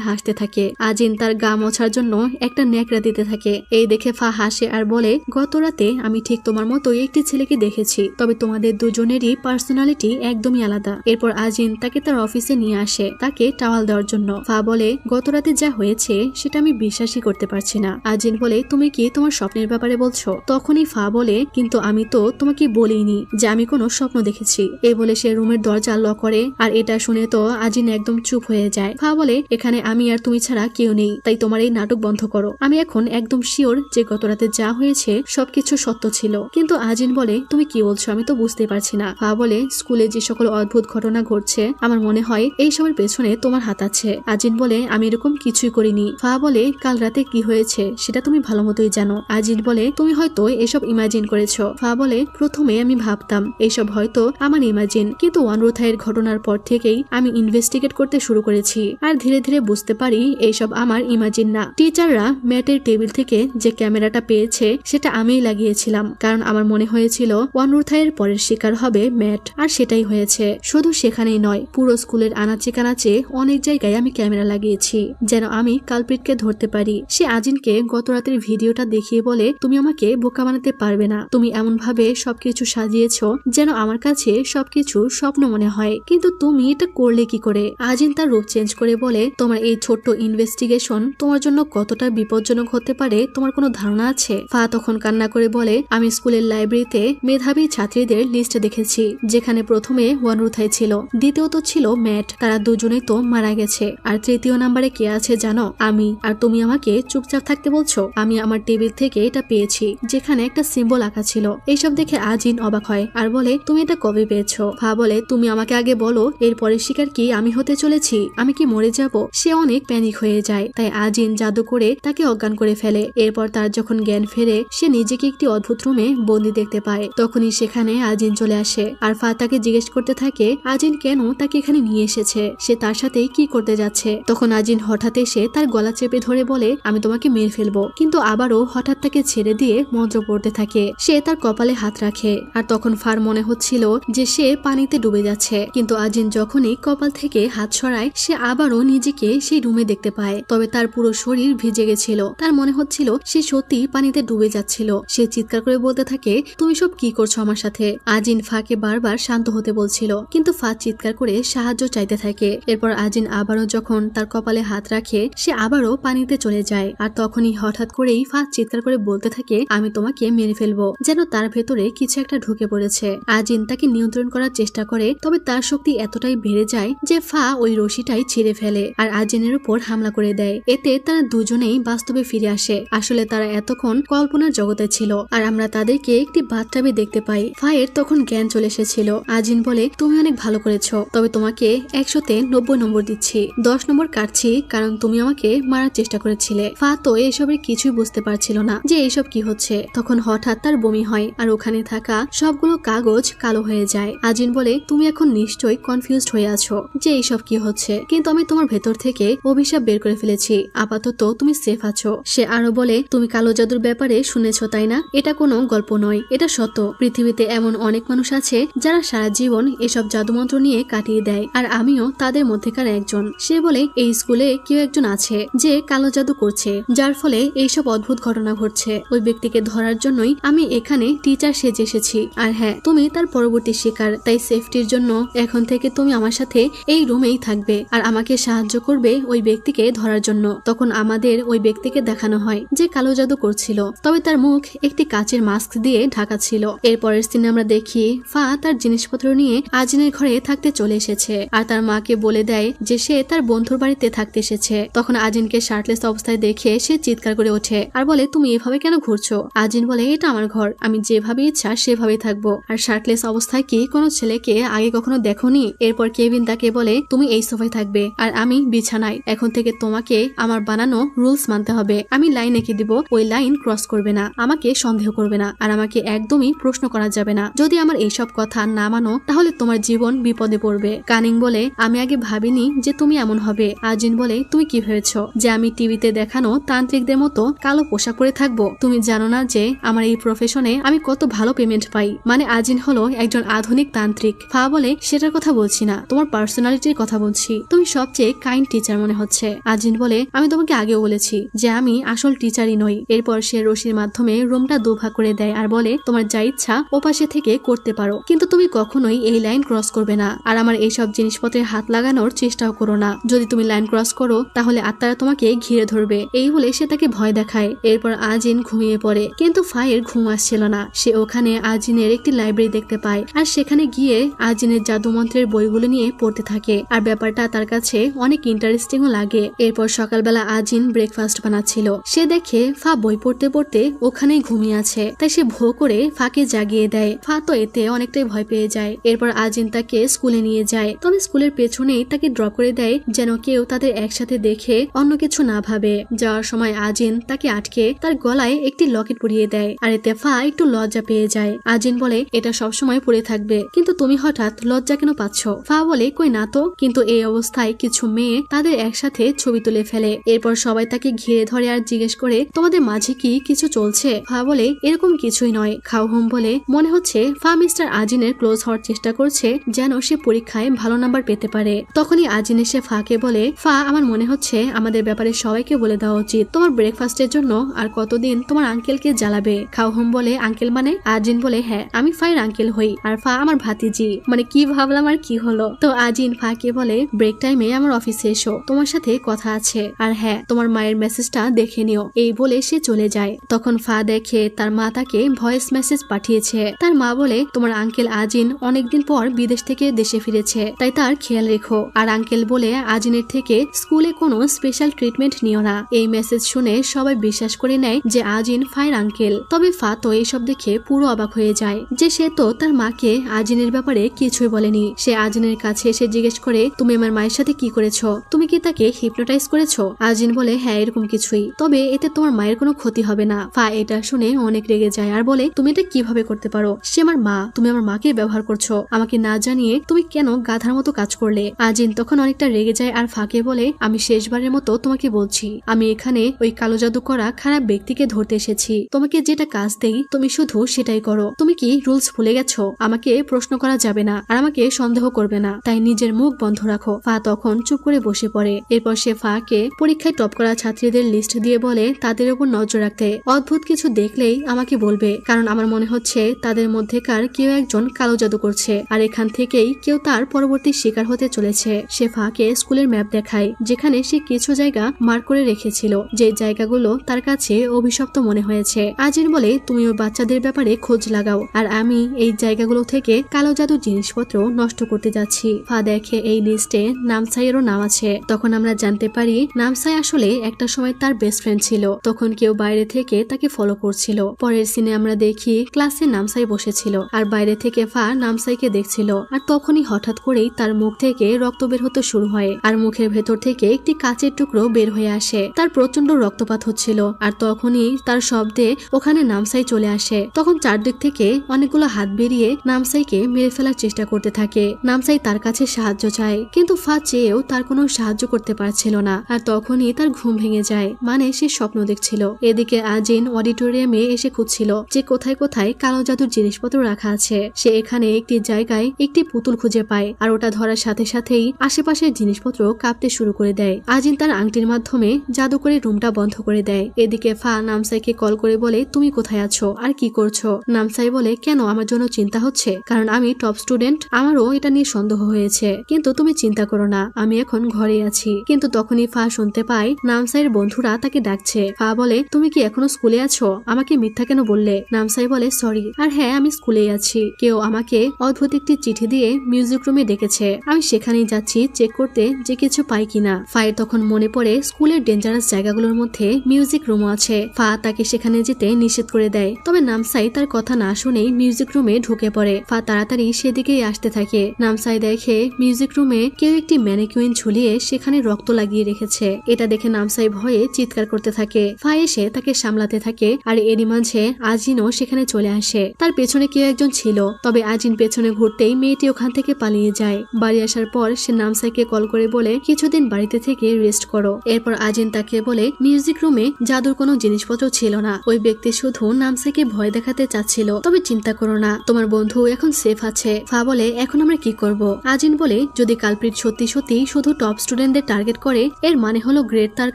হাসতে থাকে। আজিন তার গা মোছার জন্য একটা ন্যাকড়া দিতে থাকে। এই দেখে ফা হাসে আর বলে গত রাতে আমি ঠিক তোমার মতোই একটি ছেলেকে দেখেছি, তবে তোমাদের দুজনেরই পার্সোনালিটি একদমই আলাদা। এরপর আজিন তাকে তার অফিসে নিয়ে আসে তাকে টাওয়াল দেওয়ার জন্য। ফা বলে গত রাতে যা হয়েছে সেটা আমি বিশ্বাসই করতে পারছি না। আজিন বলে তুমি কি তোমার স্বপ্নের ব্যাপারে বলছো? তখনই ফা বলে কিন্তু আমি তো তোমাকে বলিনি যে আমি কোনো স্বপ্ন দেখেছি। এই বলে সে রুমের দরজা লক করে। আর এটা শুনে তো আজিন একদম চুপ হয়ে যায়। ফা বলে এখানে আমি আর তুমি ছাড়া কেউ নেই, তাই তোমার এই নাটক বন্ধ করো। আমি এখন একদম শিওর যে গত রাতে যা হয়েছে সবকিছু সত্য ছিল। কিন্তু আজিন বলে তুমি কি বলছো, আমি তো বুঝতে পারছি না। ফা বলে স্কুলে যে সকল অদ্ভুত ঘটনা ঘটছে আমার মনে হয় এই সবের পেছনে তোমার হাত আছে। আজিন বলে আমি এরকম কিছুই করিনি। ফা বলে কাল রাতে কি হয়েছে সেটা তুমি ভালো মতোই জানো। আজিন বলে তুমি হয়তো এসব ইমাজিন করেছো। ফা বলে প্রথমে আমি ভাবতাম এইসব হয়তো আমার ইমাজিন, কিন্তু ওয়ানরুথাইয়ের ঘটনার পর থেকেই আমি ইনভেস্টিগেট করতে শুরু করেছি, আর ধীরে ধীরে বুঝতে পারি এইসব আমার ইমাজিন না। টিচাররা ম্যাটের টেবিল থেকে যে ক্যামেরাটা পেয়েছে সেটা আমিই লাগিয়েছিলাম, কারণ আমার মনে হয়েছিল ওয়ানরুথাইয়ের পরের শিকার হবে ম্যাট, আর সেটাই হয়েছে। শুধু সেখানেই নয়, পুরো স্কুলের আনাচে কানাচে অনেক জায়গায় আমি ক্যামেরা লাগিয়েছি যেন আমি কালপ্রিটকে ধরতে পারি। সে আজিনকে গত রাতের ভিডিওটা দেখিয়ে বলে তুমি আমাকে বোকা বানাতে পারবে না। তুমি এমন ভাবে সবকিছু সাজিয়েছো যেন আমার কাছে সবকিছু স্বপ্ন মনে হয়, কিন্তু তুমি এটা করলে কি করে? আজিন তার রূপ চেঞ্জ করে বলে তোমার এই ছোট্ট ইনভেস্টিগেশন তোমার জন্য কতটা বিপজ্জনক হতে পারে তোমার কোনো ধারণা আছে? ফা তখন কান্না করে বলে আমি স্কুলের লাইব্রেরিতে মেধাবী ছাত্রীদের লিস্ট দেখেছি, যেখানে প্রথমে ওয়ানরুথাই ছিল, দ্বিতীয়ত ছিল ম্যাট, তারা দুজনেই তো মারা গেছে, আর তৃতীয় নাম্বারে কে আছে জানো? আমি। আর তুমি আমাকে চুপচাপ থাকতে বলছো? আমি আমার টেবিল থেকে এটা পেয়েছি যেখানে একটা সিম্বল আঁকা ছিল। এইসব দেখে আজিন অবাক হয় আর বলে তুমি এটা কবে পেয়েছো? ফা বলে তুমি আমাকে আগে বলো এরপরে শিকার কি আমি হতে চলেছি, আমি কি মরে যাব? সে অনেক প্যানিক হয়ে যায়, তাই আজিন জাদু করে তাকে অজ্ঞান করে ফেলে। এরপর তার যখন জ্ঞান ফেরে সে নিজেকে একটি অদ্ভুত রুমে বন্দি দেখতে পায়। তখনই সেখানে আজিন চলে আসে, আর ফা তাকে জিজ্ঞেস করতে থাকে আজিন কেন তাকে এখানে নিয়ে এসেছে, সে তার সাথে কি করতে যাচ্ছে। তখন আজিন হঠাৎ এসে তার গলা চেপে ধরে বলে আমি তোমাকে মেরে ফেলবো, কিন্তু আবারও হঠাৎ তাকে ছেড়ে দিয়ে মন্ত্র পড়তে থাকে। সে তার কপালে হাত রাখে, আর তখন ফার মনে হচ্ছিল যে সে পানিতে ডুবে যাচ্ছে, কিন্তু আজিন যখনই কপাল থেকে হাত সরায় সে আবারও নিজেকে সেই রুমে দেখতে পায়। তবে তার পুরো শরীর ভিজে গেছিল, তার মনে হচ্ছিল সে সত্যি পানিতে ডুবে যাচ্ছিল। সে চিৎকার করে বলতে থাকে তুমি সব কি করছো আমার সাথে? আজিন ফাকে বারবার শান্ত হতে বলছিল, কিন্তু ফা চিৎকার করে সাহায্য চাইতে থাকে। এরপর আজিন আবারও যখন তার কপালে হাত রাখে সে আবারও পানিতে চলে যায়, আর তখনই হঠাৎ করেই ফা চিৎকার করে বলতে থাকে আমি তোমাকে মেরে ফেলবো, যেন তার ভেতরে কিছু একটা ঢুকে পড়েছে। আজিন তাকে নিয়ন্ত্রণ করার চেষ্টা করে, তবে তার শক্তি এতটাই বেড়ে যায় যে ফা ওই রশিটাই ছিঁড়ে ফেলে আর আজিনের উপর হামলা করে দেয়। এতে তারা দুজনেই বাস্তবে ফিরে আসে। আসলে তারা এতক্ষণ কল্পনার জগতে ছিল, আর আমরা তাদেরকে একটি বাথটাবে দেখতে পাই। ফায়ের তখন জ্ঞান চলে এসেছিল। আজিন বলে তুমি অনেক ভালো করেছো, তবে তোমাকে 100-তে 90 নম্বর দিচ্ছি, 10 নম্বর কাটছি কারণ তুমি আমাকে মারার চেষ্টা করেছিলে। ফা তো এসবের কিছুই বুঝতে পারছিল না যে এইসব কি হচ্ছে। তখন হঠাৎ তার বমি হয়, আর ওখানে থাকা সবগুলো কাগজ কালো হয়ে যায়। আজিন বলে তুমি এখন নিশ্চয়ই কনফিউজড হয়ে আছো যে এইসব কি হচ্ছে, কিন্তু আমি তোমার ভেতর থেকে অভিশাপ বের করে ফেলেছি, আপাতত তুমি সেফ আছো। সে আরো বলে তুমি কালো জাদুর ব্যাপারে শুনেছো তাই না? এটা কোনো গল্প নয়, এটা সত্য। পৃথিবীতে এমন অনেক মানুষ আছে যারা সারা জীবন এসব জাদুমন্ত্র নিয়ে কাটিয়ে দেয়, আর আমিও তাদের মধ্যেকার একজন। সে বলে এই স্কুলে কেউ একজন আছে যে কালো জাদু করছে, যার ফলে এইসব অদ্ভুত ঘটনা ঘটছে। ওই ব্যক্তিকে ধরার জন্যই আমি এখানে টিচার সেজে এসেছি। আর হ্যাঁ, তুমি তার পরবর্তী শিকার, তাই সেফটির জন্য এখন থেকে তুমি আমার সাথে এই রুমেই থাকবে আর আমাকে সাহায্য করবে ওই ব্যক্তিকে ধরার জন্য। তখন আমাদের ওই ব্যক্তিকে দেখানো হয় যে কালো জাদু করছিল, তবে তার মুখ একটি কাচের মাস্ক দিয়ে ঢাকা ছিল। এরপরের সিনে আমরা দেখি ফা তার জিনিসপত্র নিয়ে আজিনের ঘরে থাকতে চলে এসেছে আর তার মাকে বলে দেয় যে সে তার বন্ধুর বাড়িতে থাকতে এসেছে। তখন আজিনকে শার্টলেস অবস্থায় দেখে সে চিৎকার করে ওঠে আর বলে তুমি এভাবে কেন ঘুরছো? আজিন বলে এটা আমার ঘর, আমি যেভাবে ইচ্ছা সেভাবেই থাকবো। আর শার্টলেস অবস্থায় কি কোনো ছেলেকে আগে কখনো দেখোনি? এরপর কেভিন তাকে বলে তুমি এই সোফায় থাকবে আর আমি বিছানায়। এখন থেকে তোমাকে আমার বানানো রুলস মানতে হবে। আমি লাইন এঁকে দিব, ওই লাইন ক্রস করবে না, আমাকে সন্দেহ করবে না আর আমাকে একদমই প্রশ্ন করা যাবে না। যদি আমার এইসব কথা না মানো তাহলে তোমার জীবন বিপদে পড়বে। কানিং বলে আমি আগে ভাবিনি যে তুমি এমন হবে। আজিন বলে তুমি কি ভেবেছো যে আমি টিভিতে দেখানো তান্ত্রিকদের মতো কালো পোশাক পরে থাকবো? তুমি জানো না যে আমার এই প্রফেশনে আমি কত ভালো পেমেন্ট পাই। মানে আজিন হলো একজন আধুনিক তান্ত্রিক। ফা বলে সেটার কথা বলছি না, তোমার পার্সোনালিটির কথা বলছি। তুমি সবচেয়ে কাইন্ড টিচার মনে হচ্ছে। আজিন বলে আমি তোমাকে আগেও বলেছি যে আমি আসল টিচারই নই। এরপর সে রশির মাধ্যমে রুমটা দুভাগ করে দেয় আর বলে তোমার যা ইচ্ছা ওপাশে থেকে করতে পারো, কিন্তু তুমি কখনোই এই লাইন ক্রস করবে না আর আমার এইসব জিনিসপত্রে হাত লাগানোর চেষ্টাও করো না। যদি তুমি লাইন ক্রস করো তাহলে আত্মারা তোমাকে ঘিরে ধরবে। এই বলে সে তাকে ভয় দেখায়। এরপর আজিন ঘুমিয়ে পড়ে, কিন্তু ফায়ের ঘুম আসছিল না। সে ওখানে আজিনের একটি লাইব্রেরি দেখতে পায় আর সেখানে গিয়ে আজিনের জাদুমন্ত্রের বইগুলো নিয়ে পড়তে থাকে আর ব্যাপারটা তার কাছে অনেক ইন্টারেস্টিংও লাগে। এরপর সকালবেলা আজিন ব্রেকফাস্ট বানাচ্ছিল। সে দেখে ফা বই পড়তে পড়তে ওখানেই ঘুমিয়ে আছে, তাই সে ভো করে ফাকে জাগিয়ে দেয়। ফা তো এতে অনেকটাই ভয় পেয়ে যায়। এরপর আজিন তাকে স্কুলে নিয়ে যায়, তবে স্কুলের পেছনেই তাকে ড্রপ করে দেয় যেন কেউ তাদের একসাথে দেখে অন্য কিছু না ভাবে। যাওয়ার সময় আজিন তাকে আটকে তার গলায় একটি লকেট পরিয়ে দেয় আর এতে ফা একটু লজ্জা পেয়ে যায়। আজিন বলে এটা সবসময় পরে থাকবে, কিন্তু তুমি হঠাৎ লজ্জা কেন পাচ্ছ? ফা বলে কই না তো, কিন্তু এই অবস্থায় কিছু মেয়ে তাদের একসাথে ছবি তুলে ফেলে। এরপর সবাই তাকে ঘিরে ধরে আর জিজ্ঞেস করে তোমাদের মাঝে কি কিছু চলছে? ফা বলে এরকম কিছুই নয়। খাওহুম বলে মনে হচ্ছে ফা মিস্টার আজিনের ক্লোজ হওয়ার চেষ্টা করছে যেন সে পরীক্ষায় ভালো নাম্বার পেতে পারে। তখনই আজিন এসে ফাকে বলে ফা আমার মনে হচ্ছে আমাদের ব্যাপারে সবাইকে বলে দেওয়া উচিত। তোমার ব্রেকফাস্টের জন্য আর কতদিন তোমার আঙ্কেলকে জ্বালাবে? খাওহুম বলে আঙ্কেল মানে? আজিন বলে হ্যাঁ আমি ফায়ের আঙ্কেল হই আর ফা আমার ভাতিজি। মানে কি ভাবলাম আর কি হলো। তো আজিন ফাকে বলে ব্রেক টাইমে আমার অফিসে এসো, তোমার সাথে কথা আছে। আর হ্যাঁ তোমার মায়ের মেসেজটা দেখে নিও। এই বলে সে চলে যায়। তখন ফা দেখে তার মা তাকে ভয়েস মেসেজ পাঠিয়েছে। তার মা বলে তোমার আঙ্কেল আজিন অনেকদিন পর বিদেশ থেকে দেশে ফিরেছে, তাই তার খেয়াল রেখো। আর আঙ্কেল বলে আজিনের থেকে স্কুলে কোনো স্পেশাল ট্রিটমেন্ট নিও না। এই মেসেজ শুনে সবাই বিশ্বাস করে নেয় যে আজিন ফায়ের আঙ্কেল। তবে ফা তো এইসব দেখে পুরো অবাক হয়ে যায় যে সে তো তার মাকে আজিনের ব্যাপারে কিছুই বলেনি। সে আজিনের কাছে এসে জিজ্ঞেস করে তুমি আমার মায়ের সাথে কি করেছো? তুমি কি তাকে হিপনোটাইজ করেছো? আজিন বলে হ্যাঁ এরকম কিছুই, তবে এতে তোমার মায়ের কোনো ক্ষতি হবে না। ফা এটা শুনে অনেক রেগে যায় আর বলে তুমি এটা কিভাবে করতে পারো? সে আমার মা, তুমি আমার মাকে ব্যবহার করছো, আমাকে না জানিয়ে তুমি কেন গাধার মতো কাজ করলে? আজিন তখন অনেকটা রেগে যায় আর ফাকে বলে আমি শেষবারের মতো তোমাকে বলছি আমি এখানে ওই কালো জাদু করা খারাপ ব্যক্তিকে ধরতে এসেছি। তোমাকে যেটা কাজ দেই তুমি শুধু সেটাই করো। তুমি কি রুলস ভুলে গেছো? আমাকে প্রশ্ন করা যাবে না আর আমাকে সন্দেহ করবে না, তাই নিজের মুখ বন্ধ রাখো। ফা তখন চুপ করে বসে পড়ে। এরপর সে ফাকে পরীক্ষায় টপ করা ছাত্রীদের লিস্ট দিয়ে বলে তাদের উপর নজর রাখতে। অদ্ভুত কিছু দেখলেই আমাকে বলবে, কারণ আমার মনে হচ্ছে তাদের মধ্যেকার কেউ একজন কালো জাদু করছে আর এখান থেকেই কেউ তার পরবর্তী শিকার হতে চলেছে। সে ফাকে স্কুলের ম্যাপ দেখায় যেখানে সে কিছু জায়গা মার্ক করে রেখেছিল, যে জায়গাগুলো তার কাছে অভিশপ্ত মনে হয়েছে। আজিন বলে তুমি ওই বাচ্চাদের ব্যাপারে খোঁজ লাগাও আর আমি এই জায়গাগুলো থেকে কালো জাদুর জিনিসপত্র নষ্ট করতে যাচ্ছি। ফা দেখে এই লিস্টে নামসাইয়েরও নাম আছে। তখন আমরা জানতে পারি নামসাই আসলে একটা সময় তার বেস্ট ফ্রেন্ড ছিল। তখন কেউ বাইরে থেকে তাকে ফলো করছিল। পরের সিনে আমরা দেখি ক্লাসে নামসাই বসেছিল আর বাইরে থেকে ফা নামসাইকে দেখছিল। আর তখনই হঠাৎ করেই তার মুখ থেকে রক্ত বের হতে শুরু হয় আর মুখের ভেতর থেকে একটি কাচের টুকরো বের হয়ে আসে। তার প্রচন্ড রক্তপাত হচ্ছিল আর তখনই তার শব্দে ওখানে নামসাই চলে আসে। তখন চারদিক থেকে অনেকগুলো হাত বেরিয়ে নামসাইকে মেরে ফেলার চেষ্টা করতে থাকে। নামসাই তার কাছে সাহায্য চায়, কিন্তু ফা চেয়েও তার কোনো সাহায্য করতে পারছিল না। আর তখনই তার ঘুম ভেঙে যায়, মানে সে স্বপ্ন দেখছিল। এদিকে আজিন অডিটোরিয়ামে এসে খুঁজছিল যে কোথায় কোথায় কালো জাদুর জিনিসপত্র রাখা আছে। সে এখানে একটি জায়গায় একটি পুতুল খুঁজে পায় আর ওটা ধরার সাথে সাথেই আশেপাশের জিনিসপত্র কাঁপতে শুরু করে দেয়। আজিন তার আংটির মাধ্যমে জাদু করে রুমটা বন্ধ করে দেয়। এদিকে ফা নামসাইকে কল করে বলে তুমি কোথায় আছো আর কি করছো? নামসাই বলে কেন আমার জন্য চিন্তা হচ্ছে? কারণ আমি টপ স্টুডেন্ট, আমারও এটা নিয়ে সন্দেহ হয়েছে। হয়েছে, কিন্তু তুমি চিন্তা করো না, আমি এখন ঘরে আছি। কিন্তু তখনই ফা শুনতে পায় নামসাইয়ের বন্ধুরা তাকে ডাকছে। ফা বলে, তুমি কি এখনো স্কুলে আছো? আমাকে মিথ্যা কেন বললে? নামসাই বলে, সরি। আর হ্যাঁ, আমি স্কুলেই আছি। কেউ আমাকে অদ্ভুত একটি চিঠি দিয়ে মিউজিক রুমে ডেকেছে, আমি সেখানেই যাচ্ছি চেক করতে যে কিছু পাই কিনা। ফায়ের তখন মনে পড়ে স্কুলের ডেঞ্জারাস জায়গাগুলোর মধ্যে মিউজিক রুমও আছে। ফা তাকে সেখানে যেতে নিষেধ করে দেয়, তবে নামসাই তার কথা না শুনেই মিউজিক রুমে ঢুকে পড়ে। ফা তাড়াতাড়ি সেদিকেই আসতে থাকে। নামসাই দেখে মিউজিক রুমে কেউ একটি ম্যানিকুইন ঝুলিয়ে সেখানে রক্ত লাগিয়ে রেখেছে। এটা দেখে নামসাই ভয়ে চিৎকার করতে থাকে। ফা এসে তাকে সামলাতে থাকে, আর এরই মাঝে আজিনও সেখানে চলে আসে। তার পেছনে কেউ একজন ছিল, তবে আজিন পেছনে ঘুরতেই মেয়েটি ওখান থেকে পালিয়ে যায়। বাড়ি আসার পর সে নামসাইকে কল করে বলে, কিছুদিন বাড়িতে থেকে রেস্ট করো। এরপর আজিন তাকে বলে, মিউজিক রুমে জাদুর কোনো জিনিসপত্র ছিল না, ওই ব্যক্তি শুধু নামসাইকে ভয় দেখাতে চাচ্ছিল। তবে চিন্তা করো না, তোমার বন্ধু এখন সেফ আছে। ফা বলে, এখন আমরা কি করব? আজিন বলে, যদি কালপ্রিট সত্যি সত্যি শুধু টপ স্টুডেন্টদের টার্গেট করে, এর মানে হলো গ্রেড তার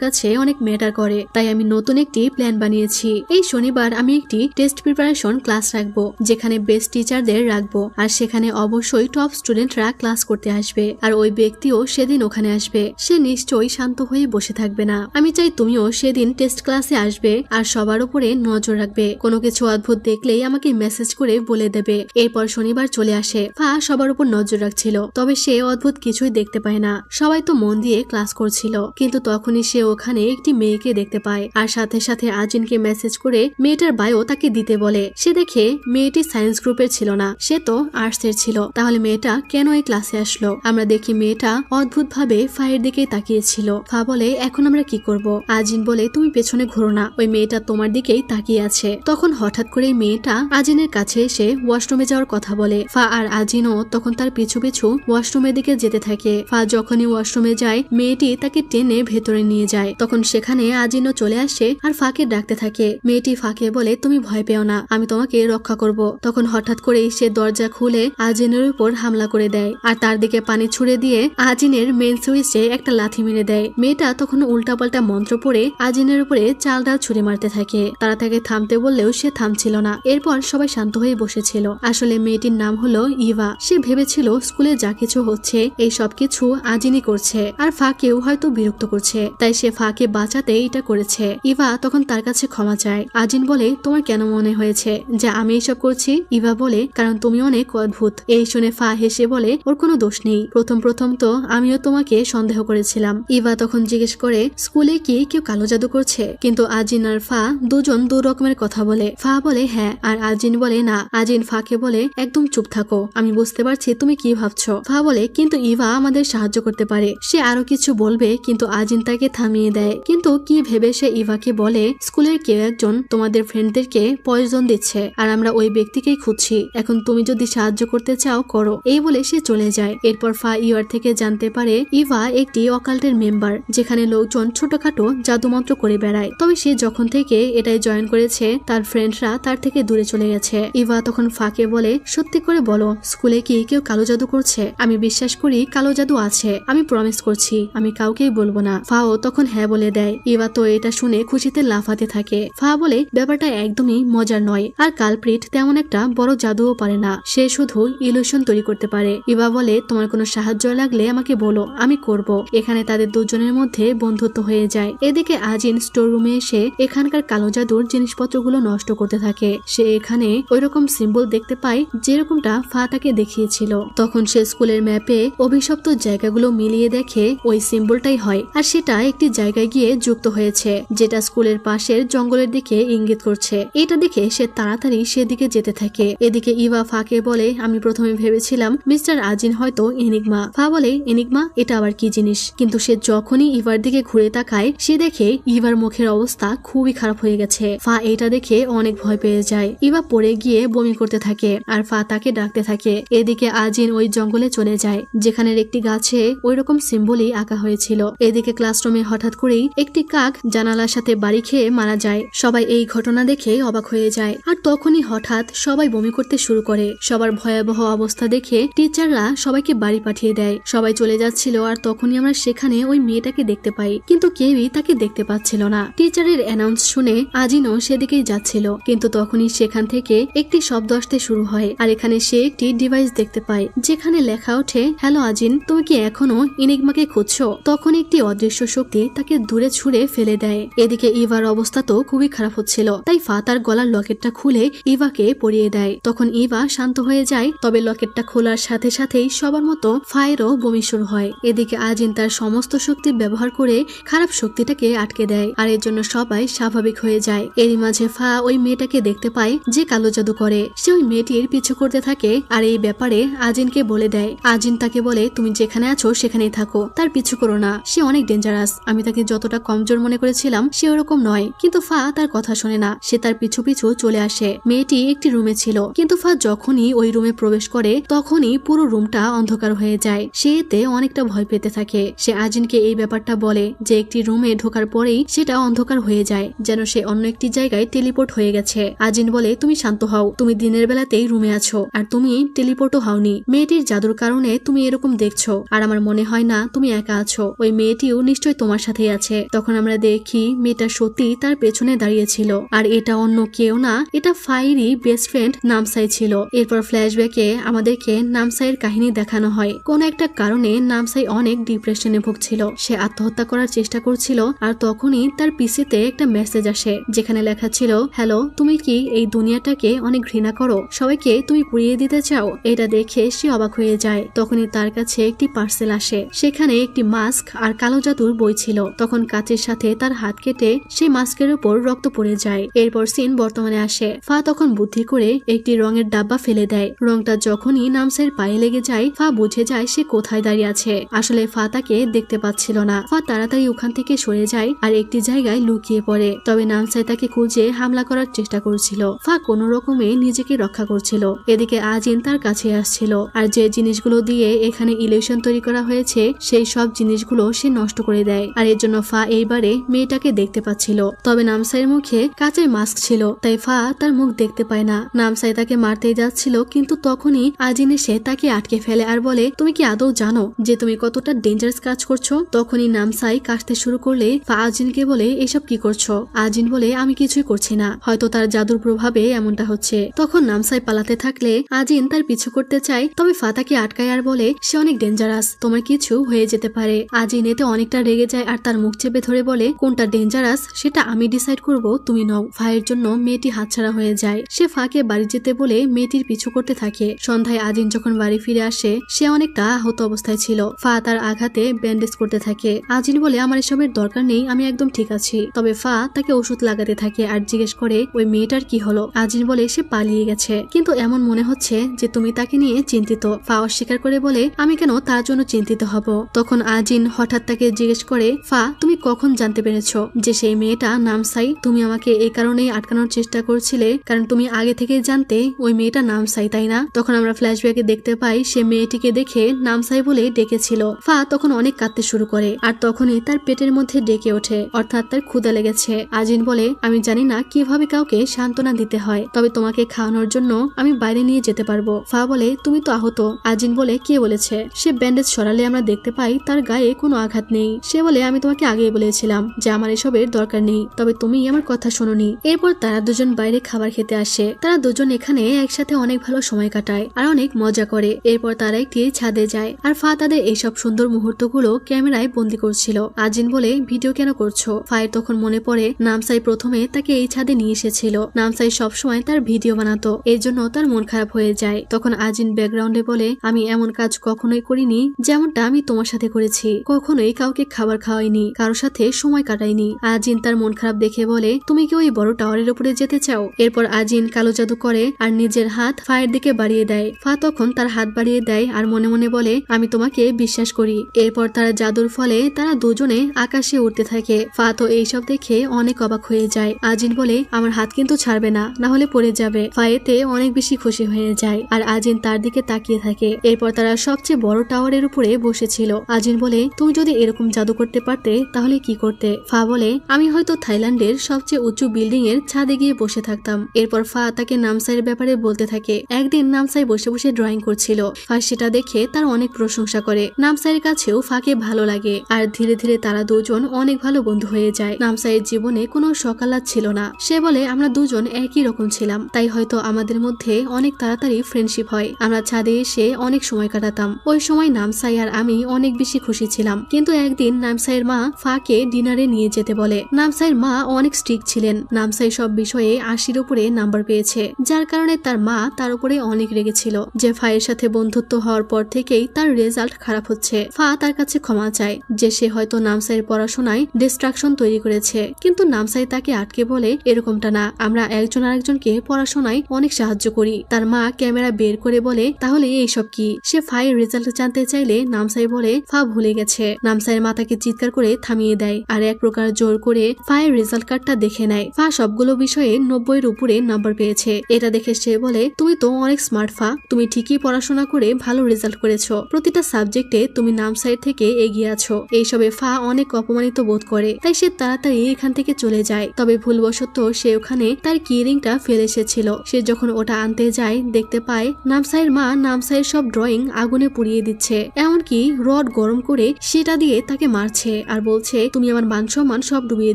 কাছে অনেক ম্যাটার করে। তাই আমি নতুন একটি প্ল্যান বানিয়েছি। এই শনিবার আমি একটি টেস্ট প্রিপারেশন ক্লাস রাখবো, যেখানে বেস্ট টিচারদের রাখবো, আর সেখানে অবশ্যই টপ স্টুডেন্টরা ক্লাস করতে আসবে। আর ওই ব্যক্তিও সেদিন ওখানে আসবে। সে নিশ্চয়ই শান্ত হয়ে বসে থাকবে না। আমি চাই তুমিও সেদিন টেস্ট ক্লাসে আসবে, আর সবার উপরে নজর রাখবে। কোনো কিছু অদ্ভুত দেখলেই আমাকে মেসেজ করে বলে দেবে। এরপর শনিবার চলে আসে। ফা সবার উপর নজর রাখছিল, তবে সে অদ্ভুত কিছুই দেখতে পায় না। সবাই তো মন দিয়ে ক্লাস করছিল, কিন্তু তখনই সে ওখানে একটি মেয়েকে দেখতে পায়, আর সাথে সাথে আজিনকে মেসেজ করে মেয়েটার বায়ো তাকে দিতে বলে। সে দেখে মেয়েটি সায়েন্স গ্রুপের ছিল না, সে তো আর্টস এর ছিল। তাহলে মেয়েটা কেন এই ক্লাসে আসলো? আমরা দেখি মেয়েটা অদ্ভুত ভাবে ফায়ের দিকে তাকিয়েছিল। ফা বলে, এখন আমরা কি করব? আজিন বলে, তুমি পেছনে ঘোরো না, ওই মেয়েটা তোমার দিকেই তাকিয়ে আছে। তখন হঠাৎ করে মেয়েটা আজিনের কাছে এসে ওয়াশরুমে যাওয়ার কথা বলে। ফা আর আজিনও তখন তার পিছু পিছু ওয়াশরুমের দিকে যেতে থাকে। ফা যখনই ওয়াশরুমে যায়, মেয়েটি তাকে টেনে ভেতরে নিয়ে যায়। তখন সেখানে আজিনও চলে আসে আর ফাকে ডাকতে থাকে। মেয়েটি ফাকে বলে, তুমি ভয় পেও না, আমি তোমাকে রক্ষা করব। তখন হঠাৎ করেই সে দরজা খুলে আজিনের উপর হামলা করে দেয়, আর তার দিকে পানি ছুড়ে দিয়ে আজিনের মেন সুইচে একটা লাথি মেরে দেয়। মেয়েটা তখন উল্টাপাল্টা মন্ত্র পড়ে আজিনের উপরে চাল ডাল ছুড়ে মারতে থাকে। তারা তাকে থামতে বললেও সে থামছিল না। এরপর সবাই শান্ত হয়ে বসেছিল। আসলে মেয়েটির নাম হলো ইভা। সে ভেবেছিল স্কুলে যা কিছু হচ্ছে এই সব কিছু আজিনই করছে, আর ফাকেও হয়তো বিরক্ত করছে, তাই সে ফাকে বাঁচাতে এটা করেছে। ইভা তখন তার কাছে ক্ষমা চায়। আজিন বলে, তোমার কেন মনে হয়েছে যে আমি এইসব করছি? ইভা বলে, কারণ তুমি অনেক অদ্ভুত। এই শুনে ফা হেসে বলে, ওর কোনো দোষ নেই, প্রথম তো আমিও তোমাকে সন্দেহ করেছিলাম। ইভা তখন জিজ্ঞেস করে, স্কুলে কি কেউ কালো জাদু করছে? কিন্তু আজিন আর ফা দুজন দু রকমের কথা বলে। ফা বলে হ্যাঁ, আর আজিন বলে না। আজিন ফাকে বলে, একদম চুপ থাকো, আমি বুঝতে পারছি তুমি কি ভাবছো। ফা বলে, কিন্তু ইভা আমাদের সাহায্য করতে পারে। সে আরো কিছু বলবে, কিন্তু আজিন তাকে থামিয়ে দেয়। কিন্তু কি ভেবে সে ইভাকে বলে, স্কুলের কেউ একজন তোমাদের ফ্রেন্ডদেরকে পয়জন দিচ্ছে, আর আমরা ওই ব্যক্তিকেই খুঁজছি। এখন তুমি যদি সাহায্য করতে চাও করো। এই বলে সে চলে যায়। এরপর ফা ইউর থেকে জানতে পারে ইভা একটি অকাল্টের মেম্বার, যেখানে লোকজন ছোটখাটো জাদুমন্ত্র করে বেড়ায়। তবে সে যখন থেকে এটাই জয়েন করেছে, তার ফ্রেন্ডরা তার থেকে দূরে চলে গেছে। ইভা তখন ফাকে বলে, সত্যি করে বলো, স্কুলে কি কেউ কালো জাদু করছে? আমি বিশ্বাস করি কালো জাদু আছে, আমি প্রমিস করছি আমি কাউকেই বলবো না। ফাও তখন হ্যাঁ বলে দেয়। ইভা তো এটা শুনে খুশিতে লাফাতে থাকে। ফা বলে, ব্যাপারটা একদমই মজার নয়, আর কালপ্রিট তেমন একটা বড় জাদুও পারে না, সে শুধু ইলুশন তৈরি করতে পারে। ইভা বলে, তোমার কোনো সাহায্য লাগলে আমাকে বলো, আমি করব। এখানে তাদের দুজনের মধ্যে বন্ধুত্ব হয়ে যায়। এদিকে আজিন স্টোর রুমে এসে এখানকার কালো জাদুর জিনিসপত্রগুলো নষ্ট করতে থাকে। সে এখানে ওইরকম সিম্বল দেখতে পায় যেরকমটা ফা তাকে দেখিয়েছিল। তখন সে স্কুলের ম্যাপে অভিশপ্ত জায়গাগুলো মিলিয়ে দেখে ওই সিম্বলটাই হয়, আর সেটা একটি জায়গায় গিয়ে যুক্ত হয়েছে, যেটা স্কুলের পাশের জঙ্গলের দিকে ইঙ্গিত করছে। এটা দেখে সে তাড়াতাড়ি সেদিকে যেতে থাকে। এদিকে ইভা ফাকে বলে, আমি প্রথমে ভেবেছিলাম মিস্টার আজিন হয়তো এনিগমা। ফা বলে, এনিগমা? এটা আবার কি জিনিস? কিন্তু সে যখনই ইভার দিকে ঘুরে তাকায়, সে দেখে ইভার মুখের অবস্থা খুবই খারাপ হয়ে গেছে। ফা এটা দেখে অনেক ভয় পেয়ে যায়। ইভা পড়ে গিয়ে বমি করতে থাকে, আর ফা তাকে ডাকতে থাকে। এদিকে আজিন ওই জঙ্গলে চলে যায়, যেখানের একটি গাছে ওই রকম সিম্বলই আঁকা হয়েছিল। এদিকে ক্লাসরুমে হঠাৎ করেই একটি কাক জানালার সাথে বাড়ি খেয়ে মারা যায়। সবাই এই ঘটনা দেখে অবাক হয়ে যায়, আর তখনই হঠাৎ সবাই বমি করতে শুরু করে। সবার ভয়াবহ অবস্থা দেখে টিচাররা সবাইকে বাড়ি পাঠিয়ে দেয়। সবাই চলে যাচ্ছিল, আর তখনই আমরা সেখানে ওই মেয়েটাকে দেখতে পাই, কিন্তু কেউই তাকে দেখতে পাচ্ছিল না। টিচারের অ্যানাউন্স শুনে আজিনও সেদিকেই যাচ্ছিল, কিন্তু তখনই সেখান থেকে একটি শব্দ আসতে শুরু হয়, আর এখানে সে একটি ডিভাইস দেখতে পায়, যেখানে লেখা ফা ওঠে, হ্যালো আজিন, তুমি কি এখনো ইনিগমাকে খুঁজছো? তখন একটি অদৃশ্য শক্তি তাকে দূরে ছুঁড়ে ফেলে দেয়। এদিকে ইভার অবস্থা তো খুবই খারাপ হচ্ছিল, তাই ফা তার গলার লকেটটা খুলে ইভাকে পরিয়ে দেয়। তখন ইভা শান্ত হয়ে যায়, তবে লকেটটা খোলার সাথে সাথেই সবার মতো ফায়েরও বমি শুরু হয়। এদিকে আজিন তার সমস্ত শক্তি ব্যবহার করে খারাপ শক্তিটাকে আটকে দেয়, আর এর জন্য সবাই স্বাভাবিক হয়ে যায়। এরই মাঝে ফা ওই মেয়েটাকে দেখতে পায় যে কালো জাদু করে। সে ওই মেয়েটির পিছু করতে থাকে আর এই ব্যাপারে আজিনকে বলে দেয়। আজিন তাকে বলে, তুমি যেখানে আছো সেখানেই থাকো, তার পিছু করো না, সে অনেক ডেঞ্জারাস। আমি তাকে যতটা কমজোর মনে করেছিলাম সে ওরকম নয়। কিন্তু ফা তার কথা শোনে না, সে তার পিছু পিছু চলে আসে। মেয়েটি একটি রুমে ছিল, কিন্তু ফা যখনই ওই রুমে প্রবেশ করে তখনই পুরো রুমটা অন্ধকার হয়ে যায়। সে এতে অনেকটা ভয় পেতে থাকে। সে আজিনকে এই ব্যাপারটা বলে যে একটি রুমে ঢোকার পরেই সেটা অন্ধকার হয়ে যায়, যেন সে অন্য একটি জায়গায় টেলিপোর্ট হয়ে গেছে। আজিন বলে, তুমি শান্ত হও, তুমি দিনের বেলাতেই রুমে আছো আর তুমি টেলিপোর্টও হওনি। মেয়েটির জাদুর কারণে তুমি এরকম দেখছো, আর আমার মনে হয় না তুমি একা আছো, ওই মেয়েটিও নিশ্চয়ই তোমার সাথেই আছে। তখন আমরা দেখি মেয়েটা সত্যি তার পেছনে দাঁড়িয়েছিল, আর এটা অন্য কেউ না, এটা ফাইরি বেস্ট ফ্রেন্ড নামসাই ছিল। এরপর ফ্ল্যাশব্যাকে আমাদেরকে নামসাইয়ের কাহিনী দেখানো হয়। কোন একটা কারণে নামসাই অনেক ডিপ্রেশনে ভুগছিল, সে আত্মহত্যা করার চেষ্টা করছিল। আর তখনই তার পিসিতে একটা মেসেজ আসে যেখানে লেখা ছিল, হ্যালো, তুমি কি এই দুনিয়াটাকে অনেক ঘৃণা করো? সবাইকে তুমি পুড়িয়ে দিতে চাও? এটা দেখে সে অবাক হয়ে যায়। তখনই তার কাছে একটি পার্সেল আসে, সেখানে একটি মাস্ক আর কালো জাদুর বই ছিল। তখন কাচের সাথে তার হাত কেটে সেই মাস্কের উপর রক্ত পড়ে যায়। এরপর সিন বর্তমানে আসে। ফা তখন বুদ্ধি করে একটি রঙের ডাব্বা ফেলে দেয়। রংটা যখনই নামসাইয়ের পায়ে লেগে যায় ফা বুঝে যায় সে কোথায় দাঁড়িয়ে আছে। আসলে ফা তাকে দেখতে পাচ্ছিল না। ফা তাড়াতাড়ি ওখান থেকে সরে যায় আর একটি জায়গায় লুকিয়ে পড়ে। তবে নামসাই তাকে খুঁজে হামলা করার চেষ্টা করছিল। ফা কোনো রকমে নিজেকে রক্ষা করছিল। এদিকে আজিন তার কাছে আসছিল, আর যে জিনিসগুলো দিয়ে এখানে ইলিউশন তৈরি করা হয়েছে সেই সব জিনিসগুলো সে নষ্ট করে দেয়। আর এর জন্য ফা এইবারে মেয়েটাকে দেখতে পাচ্ছিল। তবে নামসাইয়ের মুখে কাচের মাস্ক ছিল, তাই ফা তার মুখ দেখতে পায় না। নামসাই তাকে মারতেই যাচ্ছিল, কিন্তু তখনই আজিন এসে তাকে আটকে ফেলে আর বলে, তুমি কি আদৌ জানো যে তুমি কতটা ডেঞ্জারাস কাজ করছো? তখনই নামসাই কাশতে শুরু করলে ফা আজিনকে বলে, এসব কি করছো? আজিন বলে, আমি কিছুই করছি না, হয়তো তার জাদুর প্রভাবে এমনটা হচ্ছে। তখন নামসাই পালাতে থাকলে আজিন তার পিছু করতে চায়, তবে ফা তাকে আটকায় আর বলে, সে অনেক ডেঞ্জারাস, তোমার কিছু হয়ে যেতে পারে। আজিন এতে অনেকটা রেগে যায় আর তার মুখ চেপে ধরে বলে, কোনটা ডেঞ্জারাস সেটা আমি ডিসাইড করব, তুমি নও। ফায়ের জন্য মেয়েটি হাতছাড়া হয়ে যায়। সে ফাকে বাড়ি যেতে বলে মেয়েটির পিছু করতে থাকে। সন্ধ্যায় আজিন যখন বাড়ি ফিরে আসে সে অনেকটা আহত অবস্থায় ছিল। ফা তার আঘাতে ব্যান্ডেজ করতে থাকে। আজিন বলে, আমার এসবের দরকার নেই, আমি একদম ঠিক আছি। তবে ফা তাকে ওষুধ লাগাতে থাকে আর জিজ্ঞেস করে, ওই মেয়েটার কি হলো? আজিন বলে, সে পালিয়ে গেছে, কিন্তু এমন মনে হচ্ছে যে তুমি তাকে নিয়ে চিন্তিত। ফা অস্বীকার করে বলে, আমি কেন তার জন্য চিন্তিত হব? তখন আজিন হঠাৎ তাকে জিজ্ঞেস করে, ফা তুমি কখন জানতে পেরেছো যে সেই মেয়েটা নামসাই? তুমি আমাকে এই কারণেই আটকানোর চেষ্টা করছিলে কারণ তুমি আগে থেকেই জানতে ওই মেয়েটা নামসাই, তাই না? তখন আমরা ফ্ল্যাশব্যাকে দেখতে পাই সে মেয়েটিকে দেখে নামসাই বলে ডেকেছিল। ফা তখন অনেক কাঁদতে শুরু করে আর তখনই তার পেটের মধ্যে ডেকে ওঠে, অর্থাৎ তার ক্ষুধা লেগেছে। আজিন বলে, আমি জানি না কিভাবে কাউকে সান্ত্বনা দিতে হয়, তবে তোমাকে খাওয়ানোর জন্য আমি বাইরে নিয়ে যেতে পারবো। ফা বলে, তুমি তো আহত। আজিন বলে, কে বলেছে? সে ব্যান্ডেজ সরালে আমরা দেখতে পাই তার গায়ে কোনো আঘাত নেই। সে বলে, আমি তোমাকে আগেই বলেছিলাম যে আমার এসবের দরকার নেই, তবে তুমি আমার কথা শোনোনি। এরপর তারা দুজন বাইরে খাবার খেতে আসে। তারা দুজন এখানে একসাথে অনেক ভালো সময় কাটায় আর অনেক মজা করে। এরপর তারা একটি ছাদে যায় আর ফা তাদের এইসব সুন্দর মুহূর্তগুলো ক্যামেরায় বন্দি করছিল। আজিন বলে, ভিডিও কেন করছো? ফায়ের তখন মনে পড়ে নামসাই প্রথমে তাকে এই ছাদে নিয়ে এসেছিল। নামসাই সবসময় তার ভিডিও বানাতো, এর জন্য তার মন খারাপ হয়ে যায়। তখন আজিন ব্যাকগ্রাউন্ডে বলে, আমি এমন কাজ কখনোই করিনি যেমনটা আমি তোমার সাথে করেছি। কখনোই কাউকে খাবার খাওয়াইনি, কারোর সাথে সময় কাটাইনি। আজিন তার মন খারাপ দেখে বলে, তুমি কি ওই বড় টাওয়ারের উপরে যেতে চাও? এরপর আজিন কালো জাদু করে আর নিজের হাত ফায়ের দিকে বাড়িয়ে দেয়। ফা তখন তার হাত বাড়িয়ে দেয় আর মনে মনে বলে, আমি তোমাকে বিশ্বাস করি। এরপর তার জাদুর ফলে তারা দুজনে আকাশে উঠতে থাকে। ফা তো এইসব দেখে অনেক অবাক হয়ে যায়। আজিন বলে, আমার হাত কিন্তু ছাড়বে না, না হলে পড়ে যাবে। ফা এতে অনেক বেশি খুশি হয়ে যায় আর আজিন তার দিকে তাকিয়ে থাকে। এরপর তারা সবচেয়ে বড় টাওয়ারের উপরে বসেছিল। আজিন বলে, তুমি যদি এরকম জাদু করতে পারতে তাহলে কি করতে? ফা বলে, আমি হয়তো থাইল্যান্ডের সবচেয়ে উঁচু বিল্ডিং এর ছাদে গিয়ে বসে থাকতাম। এরপর ফা তাকে নামসাইয়ের ব্যাপারে বলতে থাকে। একদিন নামসাই বসে বসে ড্রয়িং করছিল। ফা সেটা দেখে তার অনেক প্রশংসা করে। নামসাইয়ের কাছেও ফাকে ভালো লাগে আর ধীরে ধীরে তারা দুজন অনেক ভালো বন্ধু হয়ে যায়। নামসাইয়ের জীবনে কোনো সকালাত ছিল না। সে বলে, আমরা দুজন একই রকম ছিলাম, তাই হয়তো আমাদের মধ্যে অনেক তাড়াতাড়ি ফ্রেন্ডশিপ হয়। আমরা ছাদে এসে অনেক অনেক সময় কাটাতাম। ওই সময় নামসাই আর আমি অনেক বেশি খুশি ছিলাম। কিন্তু একদিন নামসাইয়ের মা ফাকে ডিনারে নিয়ে যেতে বলে। নামসাইয়ের মা অনেক স্ট্রিক্ট ছিলেন। নামসাই সব বিষয়ে 80-র উপরে নাম্বার পেয়েছে, যার কারণে তার মা তার উপরে অনেক রেগেছিল যে ফায়ের সাথে বন্ধুত্ব হওয়ার পর থেকেই তার রেজাল্ট খারাপ হচ্ছে। ফা তার কাছে ক্ষমা চায় যে সে হয়তো নামসাইয়ের পড়াশোনায় ডিস্ট্রাকশন তৈরি করেছে, কিন্তু নামসাই তাকে আটকে বলে এরকমটা না, আমরা একজন আরেকজনকে পড়াশোনায় অনেক সাহায্য করি। তার মা ক্যামেরা বের করে বলে তাহলে এইসব কি? সে ফায়ের রেজাল্ট জানতে চাইলে নামসাই বলে ফা ভুলে গেছে। নামসাইয়ের মা তাকে চিৎকার করে থামিয়ে দেয় আর এক প্রকার জোর করে ফায়ের রেজাল্ট কার্ডটা দেখে নেয়। ফা সবগুলো বিষয়ে 90-এর উপরে নাম্বার পেয়েছে। এটা দেখে সে বলে তুমি তো অনেক স্মার্ট ফা, তুমি ঠিকই পড়াশোনা করে ভালো রেজাল্ট করেছো, প্রতিটা সাবজেক্টে তুমি নামসাইয়ের থেকে এগিয়ে আছো। এইসবে ফা অনেক অপমানিত বোধ করে, তাই সে তাড়াতাড়ি এখান থেকে চলে যায়। তবে ভুলবশত সে ওখানে তার কিরিংটা ফেলে এসেছিল। সে যখন ওটা আনতে যায় দেখতে পায় নামসাইয়ের মা নামসাইয়ের সব ড্রয়িং আগুনে পুড়িয়ে দিচ্ছে, এমনকি রড গরম করে সেটা দিয়ে তাকে মারছে আর বলছে তুমি আমার মান সম্মান সব ডুবিয়ে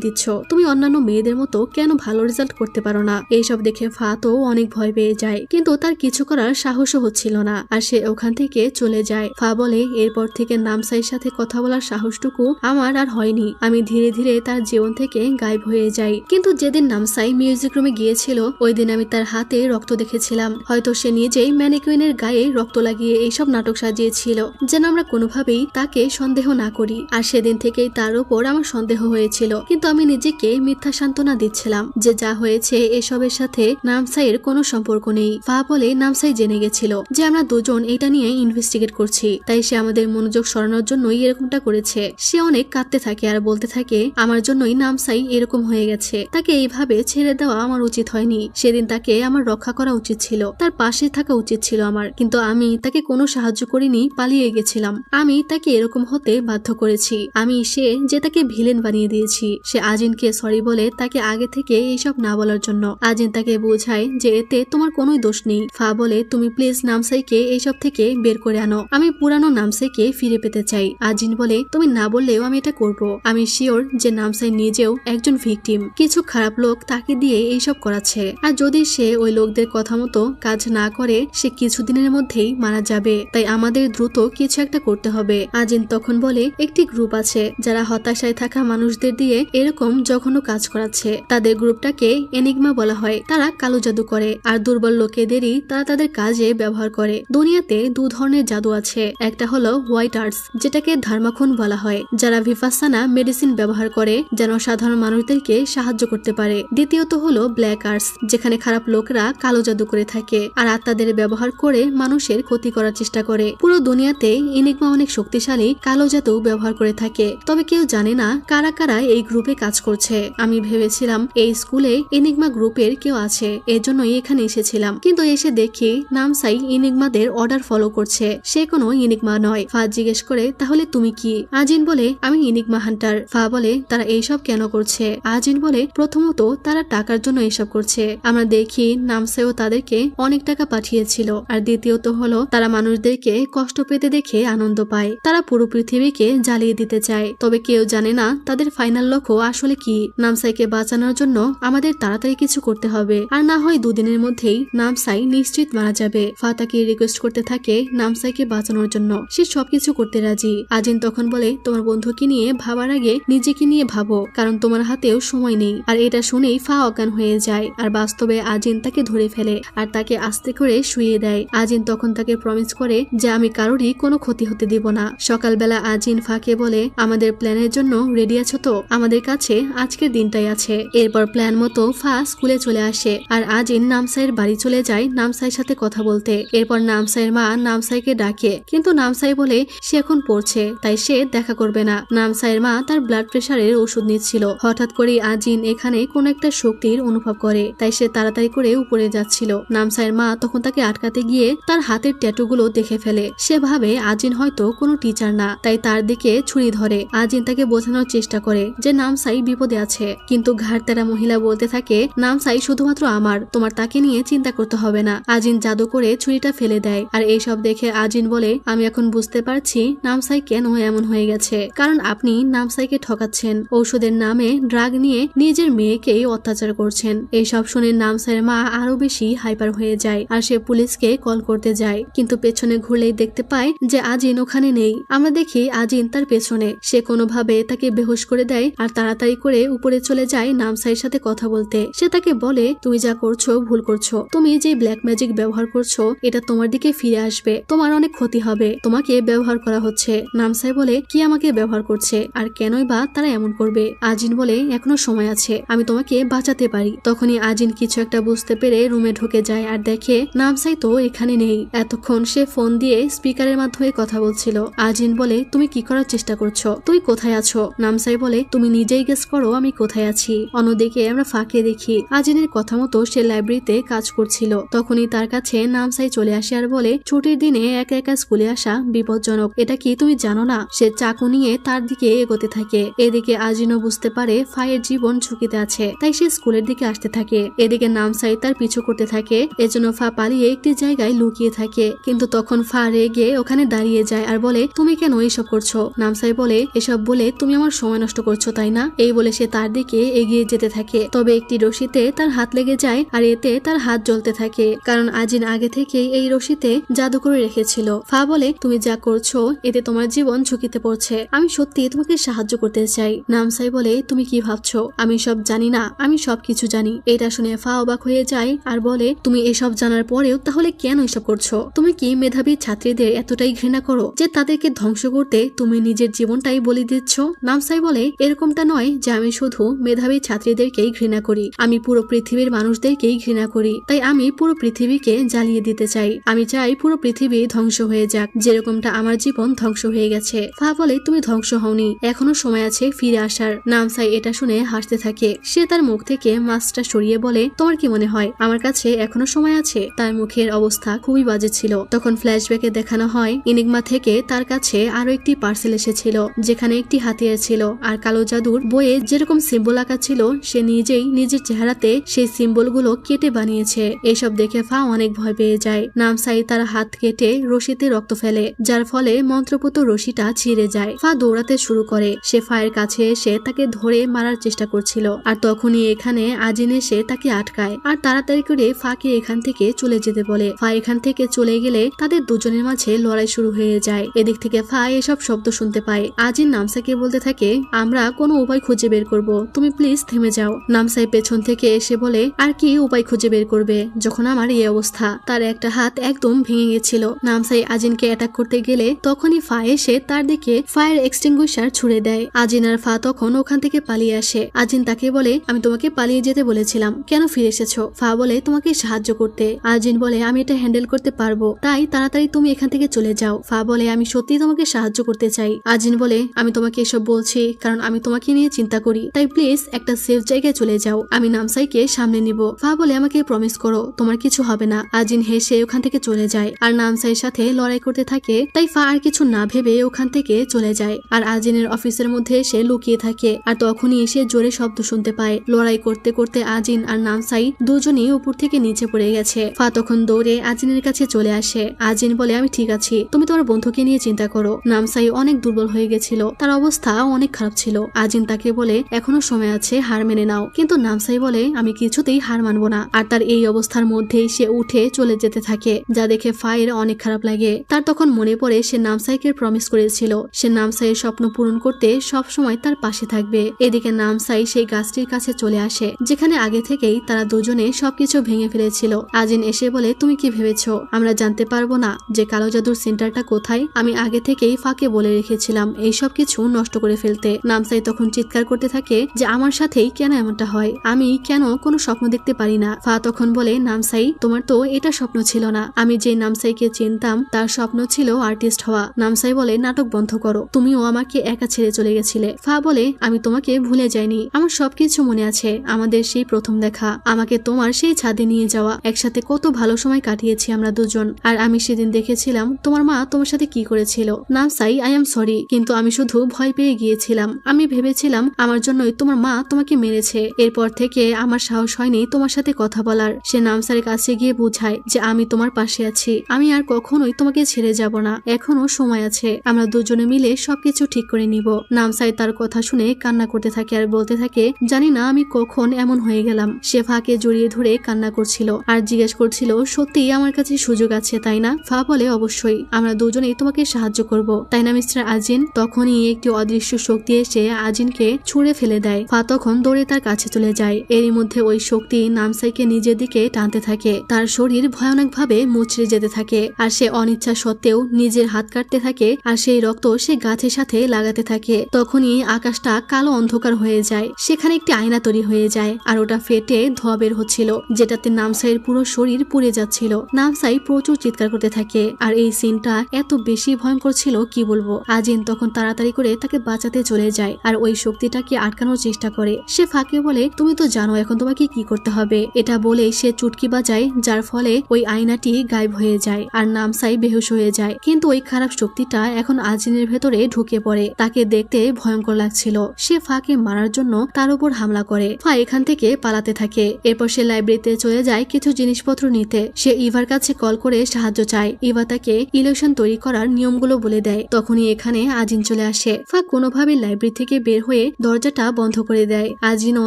দিচ্ছ, তুমি অন্যান্য মেয়েদের মতো কেন ভালো রেজাল্ট করতে পারো না? এইসব দেখে ফা তো অনেক ভয় পেয়ে যায়, কিন্তু তার কিছু করার সাহসও হচ্ছিল না আর সে ওখান থেকে চলে যায়। ফা বলে এরপর থেকে নামসাইয়ের সাথে কথা বলার সাহসটুকু আমার আর হয়নি, আমি ধীরে ধীরে তার জীবন থেকে গায়েব হয়ে যাই। কিন্তু যেদিন নামসাই মিউজিক রুমে গিয়েছিল ওই দিন আমি তার হাতে রক্ত দেখেছিলাম। হয়তো সে নিজেই ম্যানিকুইনের গায়ে রক্ত লাগিয়ে এইসব নাটক সাজিয়েছিল যেন আমরা কোনোভাবেই তাকে সন্দেহ না করি। আর সেদিন থেকেই তার উপর আমার সন্দেহ হয়েছিল, কিন্তু আমি নিজেকে মিথ্যা সান্ত্বনা দিচ্ছিলাম যে যা হয়েছে এসবের সাথে নামসাইয়ের কোনো সম্পর্ক নেই। ফা বলে নামসাই জেনে গেছিল যে আমরা দুজন এটা নিয়ে ইনভেস্টিগেট করছি, তাই সে আমাদের মনোযোগ সরানোর জন্যই এরকমটা করেছে। সে অনেক কাঁদতে থাকে আর বলতে থাকে আমার জন্যই নামসাই এরকম হয়ে গেছে, তাকে এইভাবে ছেড়ে দেওয়া আমার উচিত হয়নি। সেদিন তাকে আমার রক্ষা করা উচিত ছিল, তার পাশে থাকা উচিত ছিল আমার, কিন্তু আমি তাকে কোনো সাহায্য করিনি, পালিয়ে গেছিলাম। আমি তাকে এরকম হতে বাধ্য করেছি, আমি সে যে তাকে ভিলেন বানিয়ে দিয়েছি। সে আজিনকে সরি বলে তাকে আগে থেকে এইসব না বলার জন্য। আজিন তাকে বোঝায় যে এতে তোমার কোনো দোষ নেই। ফা বলে তুমি প্লিজ নামসাইকে এইসব থেকে বের করে আনো, আমি পুরানো নামসাইকে ফিরে পেতে চাই। আজিন বলে তুমি না বললেও আমি এটা করব, আমি শিওর যে নামসাই নিজেও একজন ভিকটিম, কিছু খারাপ লোক তাকে দিয়ে এইসব করাচ্ছে, আর যদি সে ওই লোকদের কথা মতো কাজ না করে সে কিছুদিনের মধ্যেই মারা যাবে, তাই আমাদের দ্রুত কিছু একটা করতে হবে। আজিন তখন বলে একটি গ্রুপ আছে যারা হতাশায় থাকা মানুষদের দিয়ে এরকম জঘন্য কাজ করাচ্ছে, তাদের গ্রুপটাকে এনিগমা বলা হয়। তারা কালো জাদু করে আর দুর্বল লোকেদেরই তারা তাদের কাজে ব্যবহার করে। দুনিয়াতে দু ধরনের জাদু আছে, একটা হলো হোয়াইট আর্টস যেটাকে ধর্মাখুন বলা হয়, যারা ভিপাসানা মেডিসিন ব্যবহার করে যেন সাধারণ মানুষদেরকে সাহায্য করতে পারে। দ্বিতীয়ত হলো ব্ল্যাক আর্টস যেখানে খারাপ লোকরা কালো জাদু করে থাকে আর আত্মাদের ব্যবহার করে মানুষের ক্ষতি করার চেষ্টা করে। পুরো দুনিয়াতে এনিগমা অনেক শক্তিশালী কালো জাদু ব্যবহার করে থাকে, তবে কেউ জানে না কারা কারা এই গ্রুপে কাজ করছে। আমি ভেবেছিলাম এই স্কুলে এনিগমা গ্রুপের কেউ আছে, এজন্যই এখানে এসেছিলাম, কিন্তু এসে দেখি নামসাই এনিগমাদের অর্ডার ফলো করছে, সে কোনো এনিগমা নয়। ফা জিজ্ঞেস করে তাহলে তুমি কি? আজিন বলে আমি এনিগমা হান্টার। ফা বলে তারা এইসব কেন করছে? আজিন বলে প্রথমত তারা টাকার জন্য এসব করছে, আমরা দেখি নামসাইও তাদেরকে অনেক টাকা পাঠিয়েছিল, আর দ্বিতীয়ত হলো তারা মানুষদেরকে কষ্ট পেতে দেখে আনন্দ পায়, তারা পুরো পৃথিবীকে জ্বালিয়ে দিতে চায়, তবে কেউ জানে না তাদের ফাইনাল লক্ষ্য আসলে কি। নামসাইকে বাঁচানোর জন্য আমাদের তাড়াতাড়ি কিছু করতে হবে, আর না হয় দুদিনের মধ্যেই নামসাই নিশ্চিত মারা যাবে। ফা তাকে রিকোয়েস্ট করতে থাকে নামসাইকে বাঁচানোর জন্য, সে সবকিছু করতে রাজি। আজিন তখন বলে তোমার বন্ধুকে নিয়ে ভাবার আগে নিজেকে নিয়ে ভাবো, কারণ তোমার হাতেও সময় নেই। আর এটা শুনেই ফা অজ্ঞান হয়ে যায়, আর বাস্তবে আজিন তাকে ধরে ফেলে আর তাকে আস্তে করে শুইয়ে দেয়। আজিন তখন তাকে প্রমিস করে যে আমি কারোরই কোনো ক্ষতি হতে দিব না। সকালবেলা আজিন ফাকে বলে আমাদের প্ল্যানের জন্য রেডি আছো তো? আমাদের কাছে আজকের দিনটাই আছে। এরপর প্ল্যান মতো ফা স্কুলে চলে আসে আর আজিন নামসাইয়ের বাড়ি চলে যায় নামসাইয়ের সাথে কথা বলতে। এরপর নামসাইয়ের মা নামসাইকে ডাকে, কিন্তু নামসাই বলে সে এখন পড়ছে তাই সে দেখা করবে না। নামসাইয়ের মা তার ব্লাড প্রেশারের ওষুধ নিচ্ছিল, হঠাৎ করে আজিন এখানে কোন একটা শক্তির অনুভব করে, তাই সে তাড়াতাড়ি করে উপরে যাচ্ছিল। নামসাইয়ের মা তখন তাকে আটকাতে গিয়ে তার হাতের ট্যাটুগুলো দেখে ফেলে। সে ভাবে আজিন হয়তো কোনো টিচার না, তাই তার দিকে ছুরি ধরে। আজিন তাকে বোঝানোর চেষ্টা করে যে নামসাই বিপদে আছে, কিন্তু ঘাড়তেরা মহিলা বলতে থাকে নামসাই শুধুমাত্র আমার, তোমার তাকে নিয়ে চিন্তা করতে হবে না। আজিন জাদু করে ছুরিটা ফেলে দেয়, আর এইসব দেখে আজিন বলে আমি এখন বুঝতে পারছি নামসাই কেন এমন হয়ে গেছে, কারণ আপনি নামসাইকে ঠকাচ্ছেন, ঔষধের নামে ড্রাগ নিয়ে নিজের মেয়েকেই অত্যাচার করছেন। এইসব শুনে নামসাইয়ের মা আরো বেশি হাইপার হয়ে যায় আর সে পুলিশকে কল করতে যায়, কিন্তু কিন্তু পেছনে ঘুরলেই দেখতে পায় যে আজিন ওখানে নেই। আমরা দেখি আজিন তার পেছনে, সে কোনোভাবে তাকে বেহুশ করে দেয় আর তাড়াতাড়ি করে উপরে চলে যায় নামসাইয়ের সাথে কথা বলতে। সে তাকে বলে তুমি যা করছো ভুল করছো, তুমি যে ব্ল্যাক ম্যাজিক ব্যবহার করছো এটা তোমার দিকে ফিরে আসবে, তোমার অনেক ক্ষতি হবে, তোমাকে ব্যবহার করা হচ্ছে। নামসাই বলে কি আমাকে ব্যবহার করছে আর কেনই বা তারা এমন করবে? আজিন বলে এখনো সময় আছে, আমি তোমাকে বাঁচাতে পারি। তখনই আজিন কিছু একটা বুঝতে পেরে রুমে ঢুকে যায় আর দেখে নামসাই তো এখানে নেই। এতক্ষণ সে ফোন দিয়ে স্পিকারের মাধ্যমে কথা বলছিল। আজিন বলে তুমি কি করার চেষ্টা করছো, তুই কোথায় আছো? নামসাই বলে তুমি নিজেই গেস করো আমি কোথায় আছি। অন্যদিকে আমরা ফাঁকে দেখি আজিনের কথা মতো সে লাইব্রেরিতে কাজ করছিল। তখনই তার কাছে নামসাই চলে আসে আর বলে ছুটির দিনে একা একা স্কুলে আসা বিপজ্জনক, এটা কি তুমি জানো না? সে চাকু নিয়ে তার দিকে এগোতে থাকে। এদিকে আজিনও বুঝতে পারে ফায়ের জীবন ঝুঁকিতে আছে, তাই সে স্কুলের দিকে আসতে থাকে। এদিকে নামসাই তার পিছু করতে থাকে, এজন্য ফা পালিয়ে একটি জায়গায় লুকিয়ে থাকে। কিন্তু তখন ফা রেগে ওখানে দাঁড়িয়ে যায় আর বলে তুমি কেন এইসব করছো? নামসাই বলে এসব বলে তুমি আমার সময় নষ্ট করছো তাই না? এই বলে সে তার দিকে এগিয়ে যেতে থাকে। তবে একটি রশিতে তার হাত লেগে যায় আর এতে তার হাত জ্বলতে থাকে, কারণ আজিন আগে থেকে এই রশিতে জাদু করে রেখেছিল। ফা বলে তুমি যা করছো এতে তোমার জীবন ঝুঁকিতে পড়ছে, আমি সত্যি তোমাকে সাহায্য করতে চাই। নামসাই বলে তুমি কি ভাবছো আমি সব জানি না? আমি সবকিছু জানি। এটা শুনে ফা অবাক হয়ে যায় আর বলে তুমি এসব জানার পরেও তাহলে কেন এসব করছো? তুমি কি মেধাবী ছাত্রীদের এতটাই ঘৃণা করো যে তাদেরকে ধ্বংস করতে তুমি নিজের জীবনটাই বলি দিচ্ছ? নামসাই বলে এরকমটা নয় যে আমি শুধু মেধাবী ছাত্রীদেরকেই ঘৃণা করি, আমি পুরো পৃথিবীর মানুষদেরকেই ঘৃণা করি, তাই আমি পুরো পৃথিবীকে জ্বালিয়ে দিতে চাই। আমি চাই পুরো পৃথিবী ধ্বংস হয়ে যাক, যেরকমটা আমার জীবন ধ্বংস হয়ে গেছে। ফা বলে তুমি ধ্বংস হওনি, এখনো সময় আছে ফিরে আসার। নামসাই এটা শুনে হাসতে থাকে। সে তার মুখ থেকে মাস্কটা সরিয়ে বলে তোমার কি মনে হয় আমার কাছে এখনো সময় আছে? তার মুখের অবস্থা খুবই বাজে ছিল। তখন ফ্ল্যাশব্যাকে দেখানো হয় ইনিগমা থেকে তার কাছে আরো একটি পার্সেল এসেছিল, যেখানে একটি হাতিয়ার ছিল আর কালো জাদুর বইয়ে যেরকম সিম্বল আঁকা ছিল সে নিজেই নিজের চেহারাতে সেই সিম্বল গুলো কেটে বানিয়েছে। এসব দেখে ফা অনেক ভয় পেয়ে যায়। নামসাই তার হাত কেটে রশিতে রক্ত ফেলে, যার ফলে মন্ত্রপুত রশিটা ছিঁড়ে যায়। ফা দৌড়াতে শুরু করে। সে ফায়ের কাছে এসে তাকে ধরে মারার চেষ্টা করছিল আর তখনই এখানে আজিন এসে তাকে আটকায় আর তাড়াতাড়ি করে ফাকে এখান থেকে চলে যেতে বলে। ফা এখান থেকে চলে গেলে তাদের দুজনের মাঝে লড়াই শুরু হয়ে যায়। এদিক থেকে ফা এসব শব্দ শুনতে পায়। আজিন নামসাইকে বলতে থাকে আমরা কোনো উপায় খুঁজে বের করব, তুমি প্লিজ থেমে যাও। নামসাই পেছন থেকে এসে বলে আর কি উপায় খুঁজে বের করবে যখন আমার এই অবস্থা? তার একটা হাত একদম ভেঙে গেছিল। নামসাই আজিনকে অ্যাটাক করতে গেলে তখনই ফা এসে তার দিকে ফায়ার এক্সটিংগুইশার ছুড়ে দেয়। আজিন আর ফা তখন ওখান থেকে পালিয়ে আসে। আজিন তাকে বলে আমি তোমাকে পালিয়ে যেতে বলেছিলাম, কেন ফিরে এসেছো? ফা বলে তোমাকে সাহায্য করতে। আজিন বলে আমি এটা হ্যান্ডেল করতে পারবো, তাই তাড়াতাড়ি তুমি এখান থেকে চলে যাও। ফা বলে আমি সত্যি তোমাকে সাহায্য করতে চাই। আজিন বলে আমি তোমাকে এসব বলছি কারণ আমি তোমাকে নিয়ে চিন্তা করি, তাই প্লিজ একটা সেফ জায়গায় চলে যাও, আমি নামসাইকে সামনে নিব। ফা বলে আমাকে প্রমিস করো তোমার কিছু হবে না। আজিন হেসে ওখান থেকে চলে যায় আর নামসাইয়ের সাথে লড়াই করতে থাকে। তাই ফা আর কিছু না ভেবে ওখান থেকে চলে যায় আর আজিনের অফিসের মধ্যে এসে লুকিয়ে থাকে। আর তখনই এসে জোরে শব্দ শুনতে পায়। লড়াই করতে করতে আজিন আর নামসাই দুজনেই উপর থেকে নিচে পড়ে গেছে। ফা তখন দৌড়ে আজিনের কাছে চলে আসে। আজিন বলে আমি ঠিক আছি, তুমি তোমার বন্ধুকে নিয়ে চিন্তা করো। নামসাই অনেক দুর্বল হয়ে গেছিল, তার অবস্থা অনেক খারাপ ছিল। আজিন তাকে বলে এখনো সময় আছে, হার মেনে নাও। কিন্তু নামসাই বলে আমি কিছুতেই হার মানবো না। আর তার এই অবস্থার মধ্যেই সে উঠে চলে যেতে থাকে, যা দেখে ফায়ের অনেক খারাপ লাগে। তার তখন মনে পড়ে সে নামসাইকে প্রমিস করেছিল সে নামসাইয়ের স্বপ্ন পূরণ করতে সব সময় তার পাশে থাকবে। এদিকে নামসাই সেই গাছটির কাছে চলে আসে যেখানে আগে থেকেই তারা দুজনে সবকিছু ভেঙে ফেলেছিল। আজিন এসে বলে তুমি কি ভেবেছো আমরা জানতে পারবো না যে কালো জাদুর সেন্টারটা কোথায়? আমি আগে থেকেই ফাকে বলে রেখেছিলাম এই সব কিছু নষ্ট করে ফেলতে। নামসাই তখন চিৎকার করতে থাকে যে আমার সাথেই কেন এমনটা হয়, আমি কেন কোনো স্বপ্ন দেখতে পারি না। ফা তখন বলে নামসাই তোমার তো এটা স্বপ্ন ছিল না, আমি যে নামসাইকে চিনতাম তার স্বপ্ন ছিল আর্টিস্ট হওয়া। নামসাই বলে নাটক বন্ধ করো, তুমিও আমাকে একা ছেড়ে চলে গেছিলে। ফা বলে আমি তোমাকে ভুলে যাইনি, আমার সবকিছু মনে আছে, আমাদের সেই প্রথম দেখা, আমাকে তোমার সেই ছাদে নিয়ে যাওয়া, একসাথে কত ভালো সময় কাটিয়েছি আমরা দুজন। আর আমি সেদিন দেখেছিলাম তোমার মা তোমার সাথে কি করেছিল। নামসাই আই এম সরি, কিন্তু আমি শুধু ভয় পেয়ে গিয়েছিলাম, আমি ভেবেছিলাম আমার জন্যই তোমার মা তোমাকে মেরেছে। এরপর থেকে আমার সাহস হয়নি তোমার সাথে কথা বলার। সে নামসাইয়ের কাছে গিয়ে বুঝায় যে আমি তোমার পাশে আছি, আমি আর কখনোই তোমাকে ছেড়ে যাব না, এখনো সময় আছে, আমরা দুজনে মিলে সবকিছু ঠিক করে নিব। নামসাই তার কথা শুনে কান্না করতে থাকে আর বলতে থাকে জানি না আমি কখন এমন হয়ে গেলাম। সে ফাকে জড়িয়ে ধরে কান্না করছিল আর জিজ্ঞেস করছিল সত্যি আমার কাছে সুযোগ আছে তাই না? ফা বলে অবশ্যই, আমরা দুজনেই তোমাকে সাহায্য করব, তাই না মিস্টার আজিন? তখনই একটি অদৃশ্য শক্তি এসে আজিনকে ছুঁড়ে ফেলে দেয়। ফা তখন দৌড়ে তার কাছে চলে যায়। এরই মধ্যে ওই শক্তি নামসাইকে নিজের দিকে টানতে থাকে। তার শরীর ভয়ানকভাবে মুচড়ে যেতে থাকে আর সে অনিচ্ছা সত্ত্বেও নিজের হাত কাটতে থাকে আর সেই রক্ত সে গাছের সাথে লাগাতে থাকে। তখনই আকাশটা কালো অন্ধকার হয়ে যায়। সেখানে একটি আয়না তৈরি হয়ে যায় আর ওটা ফেটে ধোঁয়া বের হচ্ছিল, যেটাতে নামসাইয়ের পুরো শরীর পুড়ে যাচ্ছিল। নামসাই প্রচুর চিৎকার করতে থাকে আর এই সিনটা এত বেশি ভয়ঙ্কর ছিল কি বলবো। আজিন তখন তাড়াতাড়ি করে তাকে বাঁচাতে চলে যায় আর ওই শক্তিটাকে আটকানোর চেষ্টা করে। সে ফাঁকে বলে, তুমি তো জানো এখন তোমাকে কি করতে হবে। এটা বলে সে চুটকি বাজায়, যার ফলে ওই আয়নাটি গায়েব হয়ে যায় আর নামসাই বেহুশ হয়ে যায়। কিন্তু ওই খারাপ শক্তিটা এখন আজিনের ভেতরে ঢুকে পড়ে। তাকে দেখতে ভয়ঙ্কর লাগছিল। সে ফাঁকে মারার জন্য তার উপর হামলা করে। ফা এখান থেকে পালাতে থাকে। এরপর সে লাইব্রেরিতে চলে যায় কিছু জিনিসপত্র নিতে। সে ইভার কাছে কল করে সাহায্য চায়। ইভা তাকে ইলেকশন তৈরি করার নিয়মগুলো বলে দেয়। তখনই এখানে আজিন চলে আসে। ফা কোনোভাবে লাইব্রেরি থেকে বের হয়ে দরজাটা বন্ধ করে দেয়। আজিনও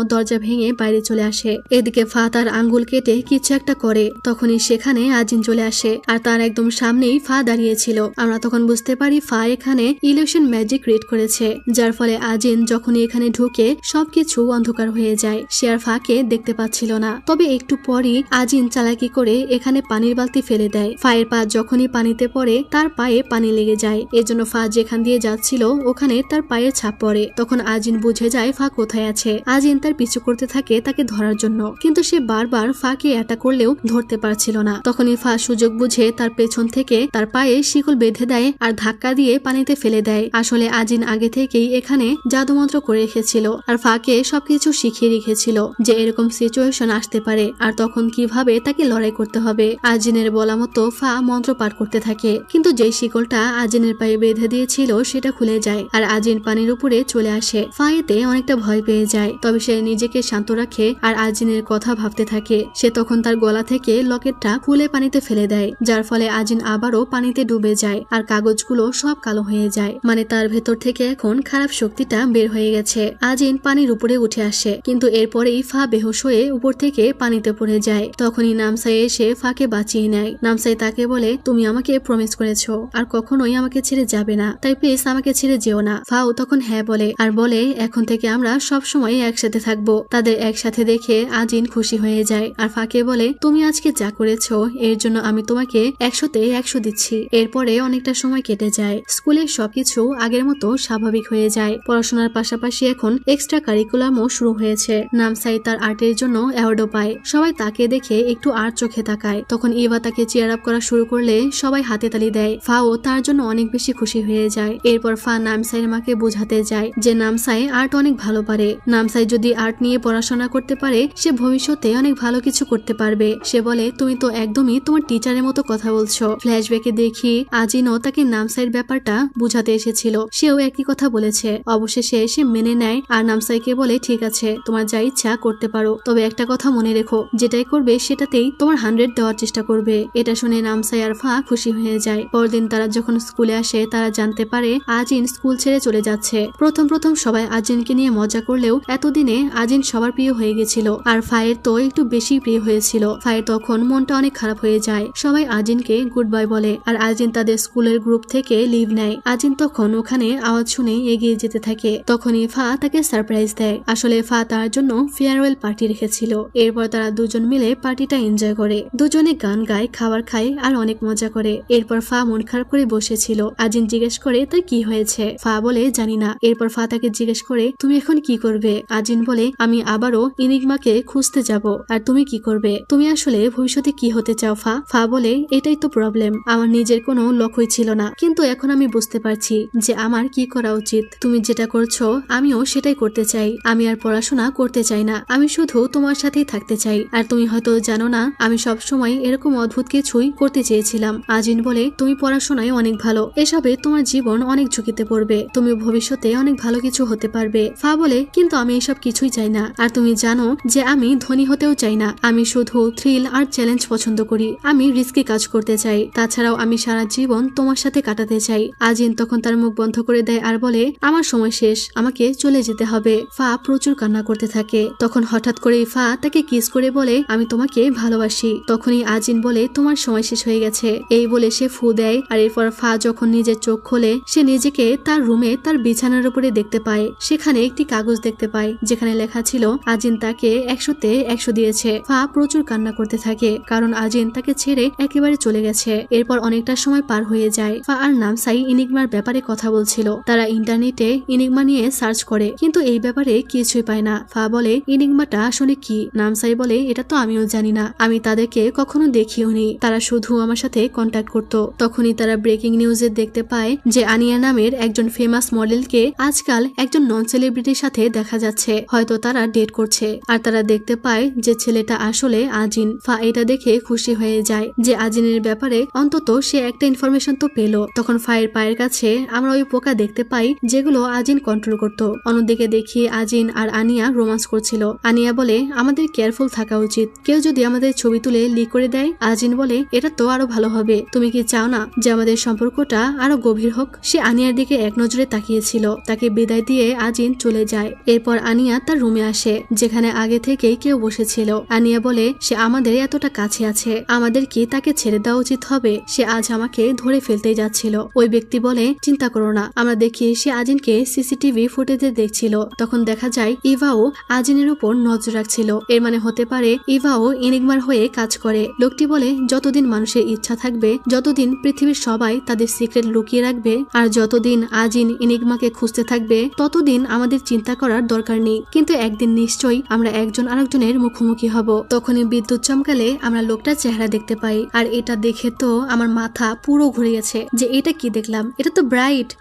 দরজা ভেঙে বাইরে চলে আসে। এদিকে ফা তার আঙ্গুল কেটে কিছু একটা করে। তখনই সেখানে আজিন চলে আসে আর তার একদম সামনেই ফা দাঁড়িয়েছিল। আমরা তখন বুঝতে পারি ফা এখানে ইলেকশন ম্যাজিক ক্রিয়েট করেছে, যার ফলে আজিন যখনই এখানে ঢুকে সবকিছু অন্ধকার হয়ে যায়। সে আর ফাকে দেখতে পাচ্ছিল না। তবে একটু পরই আজিন চালাকি করে এখানে পানির বালতি ফেলে দেয়। ফায়ের পা যখনই পানিতে পড়ে তার পায়ে পানি লেগে যায়। এজন্য ফা যেখান দিয়ে যাচ্ছিল ওখানে তার পায়ের ছাপ পড়ে। তখন আজিন বুঝে যায় ফা কোথায় আছে। আজিন তার পিছু করতে থাকে তাকে ধরার জন্য, কিন্তু সে বারবার ফাকে অ্যাটাক করলেও ধরতে পারছিল না। তখনই ফা সুযোগ বুঝে তার পেছন থেকে তার পায়ে শিকল বেঁধে দেয় আর ধাক্কা দিয়ে পানিতে ফেলে দেয়। আসলে আজিন আগে থেকেই এখানে জাদুমন্ত্র করে রেখেছিল আর ফাকে সবকিছু শিখিয়ে রেখেছিল যে এরকম সিচুয়েশন আসতে পারে আর তখন কিভাবে তাকে লড়াই করতে হবে। আজিনের বলা মতো ফা মন্ত্র পাঠ করতে থাকে, কিন্তু যেই শিকলটা আজিনের পায়ে বেঁধে দিয়েছিল সেটা খুলে যায় আর আজিন পানির উপরে চলে আসে। ফা এতে অনেকটা ভয় পেয়ে যায়, তবে সে নিজেকে শান্ত রাখে আর আজিনের কথা ভাবতে থাকে। সে তখন তার গলা থেকে লকেটটা খুলে পানিতে ফেলে দেয়, যার ফলে আজিন আবারও পানিতে ডুবে যায় আর কাগজগুলো সব কালো হয়ে যায়। মানে তার ভেতর থেকে এখন খারাপ শক্তিটা বের হয়ে গেছে। আজিন পানির উপরে উঠে আসে, কিন্তু এরপরেই ফা বেহুশ হয়ে উপর থেকে পানিতে পড়ে যায়। তখনই নামসাই এসে ফাকে বাঁচিয়ে নেয়। নামসাই তাকে বলে, তুমি আমাকে প্রমিস করেছো আর কখনোই আমাকে ছেড়ে যাবে না, তাই প্লিজ আমাকে ছেড়ে যেও না। ফাও তখন হ্যাঁ বলে আর বলে এখন থেকে আমরা সব সময় একসাথে থাকবো। তাদের একসাথে দেখে আজিন খুশি হয়ে যায় আর ফাকে বলে, তুমি আজকে যা করেছো এর জন্য আমি তোমাকে 100-তে 100 দিচ্ছি। এরপরে অনেকটা সময় কেটে যায়। স্কুলের সবকিছু আগের মতো স্বাভাবিক হয়ে যায়। পড়াশোনার পাশাপাশি এখন এক্সট্রা কারিকুলামও শুরু হয়েছে। নামসাই তার আর্টের জন্য অ্যাওয়ার্ডও পায়। সবাই তাকে দেখে একটু আর চোখে তাকায়। তখন ইভা তাকে চেয়ার আপ করা শুরু করলে সবাই হাতে তালি দেয়। ফাও তার জন্য অনেক বেশি খুশি হয়ে যায়। এরপর ফা নামসাইয়ের মাকে বোঝাতে যায় যে নামসাই আর্ট অনেক ভালো পারে। নামসাই যদি আর্ট নিয়ে পড়াশোনা করতে পারে সে ভবিষ্যতে অনেক ভালো কিছু করতে পারবে। সে বলে, তুমি তো একদমই তোমার টিচারের মতো কথা বলছো। ফ্ল্যাশব্যাকে দেখি আজিনও তাকে নামসাইয়ের ব্যাপারটা বুঝাতে এসেছিল, সেও একই কথা বলেছে। অবশেষে সে মেনে নেয় আর নামসাইকে বলে, ঠিক আছে তোমার যা ইচ্ছা করতে পারো, তবে একটা কথা মনে রেখো, যেটাই করবে সেটাতেই তোমার 100 দেওয়ার চেষ্টা করবে। এটা শুনে নামসাই আর ফা খুশি হয়ে যায়। পরদিন তারা যখন স্কুলে আসে তারা জানতে পারে আজিন স্কুল ছেড়ে চলে যাচ্ছে। প্রথম সবাই আজিনকে নিয়ে মজা করলেও এতদিনে আজিন সবার প্রিয় হয়ে গেছিল আর ফায়ের তো একটু বেশি প্রিয় হয়েছিল। ফায়ের তখন মনটা অনেক খারাপ হয়ে যায়। সবাই আজিনকে গুড বাই বলে আর আজিন তাদের স্কুলের গ্রুপ থেকে লিভ নেয়। আজিন তখন ওখানে আওয়াজ শুনে এগিয়ে যেতে থাকে। তখনই ফা তাকে সারপ্রাইজ দেয়। আসলে ফা তার জন্য ফেয়ারওয়েল পার্টি রেখেছিল। এরপর তারা দুজন মিলে পার্টিটা এনজয় করে। দুজনে গান গায়, খাবার খায় আর অনেক মজা করে। এরপর ফা মন খারাপ করে বসেছিল। আজিন জিজ্ঞেস করে তার কি হয়েছে। ফা বলে জানি না। এরপর ফা তাকে জিজ্ঞেস করে তুমি এখন কি করবে। আজিন বলে আমি আবারও ইনিগমাকে খুঁজতে যাব। আর তুমি কি করবে? তুমি আসলে ভবিষ্যতে কি হতে চাও ফা? ফা বলে এটাই তো প্রবলেম, আমার নিজের কোনো লক্ষ্যই ছিল না, কিন্তু এখন আমি বুঝতে পারছি যে আমার কি করা উচিত। তুমি যেটা করছো আমিও সেটাই করতে চাই। আমি আর পড়াশোনা করতে চাই না, আমি শুধু তোমার সাথেই থাকতে চাই। আর তুমি হয়তো জানো না আমি সব সময় এরকম অদ্ভুত কিছুই করতে চেয়েছিলাম। আজিন বলে তুমি পড়াশোনায় অনেক ভালো, এসবে তোমার জীবন অনেক ঝুঁকিতে পড়বে, তুমি ভবিষ্যতে অনেক ভালো কিছু হতে পারবে। ফা বলে কিন্তু আমি এসব কিছুই চাই না, আর তুমি জানো যে আমি ধনী হতেও চাই না, আমি শুধু থ্রিল আর চ্যালেঞ্জ পছন্দ করি, আমি রিস্কি কাজ করতে চাই, তাছাড়াও আমি সারা জীবন তোমার সাথে কাটাতে চাই। আজিন তখন তার মুখ বন্ধ করে দেয় আর বলে আমার সময় শেষ, আমাকে চলে যেতে হবে। ফা প্রচুর কান্না করতে থাকে। তখন হঠাৎ করেই ফা তাকে কিস করে বলে আমি তোমাকে ভালোবাসি। তখনই আজিন বলে তোমার সময় সময় শেষ হয়ে গেছে। এই বলে সে ফু দেয়। আর এরপর ফা যখন নিজের চোখ খোলে সে নিজেকে তার রুমে তার বিছানার উপরে দেখতে পায়। সেখানে একটি কাগজ দেখতে পায় যেখানে লেখা ছিল আজিন তাকে 100-তে 100 দিয়েছে। ফা প্রচুর কান্না করতে থাকে কারণ আজিন তাকে ছেড়ে একেবারে চলে গেছে। এরপর অনেকটা সময় পার হয়ে যায়। ফা আর নামসাই ইনিগমার ব্যাপারে কথা বলছিল। তারা ইন্টারনেটে ইনিগমা নিয়ে সার্চ করে কিন্তু এই ব্যাপারে কিছুই পায় না। ফা বলে ইনিগমাটা আসলে কি? নামসাই বলে এটা তো আমিও জানি না, আমি তাদেরকে কখনো দেখিওনি, তারা শুধু আমার সাথে কন্ট্যাক্ট করত। তখনই তারা ব্রেকিং নিউজে দেখতে পায় যে আনিয়া নামের একজন ফেমাস মডেলকে আজকাল একজন নন সেলিব্রিটির সাথে দেখা যাচ্ছে, হয়তো তারা ডেট করছে। আর তারা দেখতে পায় যে ছেলেটা আসলে আজিন। ফা এটা দেখে খুশি হয়ে যায় যে আজিনের ব্যাপারে অন্তত সে একটা ইনফরমেশন তো পেল। তখন ফায়ের পায়ের কাছে আমরা ওই পোকা দেখতে পাই যেগুলো আজিন কন্ট্রোল করত। অন্যদিকে দেখি আজিন আর আনিয়া রোমান্স করছিল। আনিয়া বলে আমাদের কেয়ারফুল থাকা উচিত, কেউ যদি আমাদের ছবি তুলে লিক করে দেয়। আজিন বলে এটা তো আরো ভালো হবে, তুমি কি চাও না যে আমাদের সম্পর্কটা আরো গভীর হোক? সে আনিয়ার দিকে এক নজরে তাকিয়েছিল। তাকে বিদায় দিয়ে আজিন চলে যায়। এরপর আনিয়া তার রুমে আসে যেখানে আগে থেকেই কেউ বসেছিল। আনিয়া বলে সে আমাদের এতটা কাছে আছে, আমাদের কি তাকে ছেড়ে দেওয়া উচিত হবে? সে আজ আমাকে ধরে ফেলতেই যাচ্ছিল। ওই ব্যক্তি বলে চিন্তা করো না। আমরা দেখি সে আজিনকে সিসিটিভি ফুটেজে দেখছিল। তখন দেখা যায় ইভাও আজিনের উপর নজর রাখছিল। এর মানে হতে পারে ইভাও ইনিগমার হয়ে কাজ করে। লোকটি বলে যতদিন মানুষের ইচ্ছা থাকবে, যতদিন পৃথিবীর সবাই তাদের সিক্রেট লুকিয়ে রাখবে, আর যতদিন আজিন ইনিগমাকে খুঁজতে থাকবে, ততদিন আমাদের চিন্তা করার দরকার নেই। কিন্তু একদিন নিশ্চয়ই আমরা একজন আরেকজনের মুখোমুখি হব। তখনই বিদ্যুৎ চমকালে আমরা লোকটার চেহারা দেখতে পাই। আর এটা দেখে তো আমার মাথা পুরো ঘুরে গেছে যে এটা কি দেখলাম। এটা তো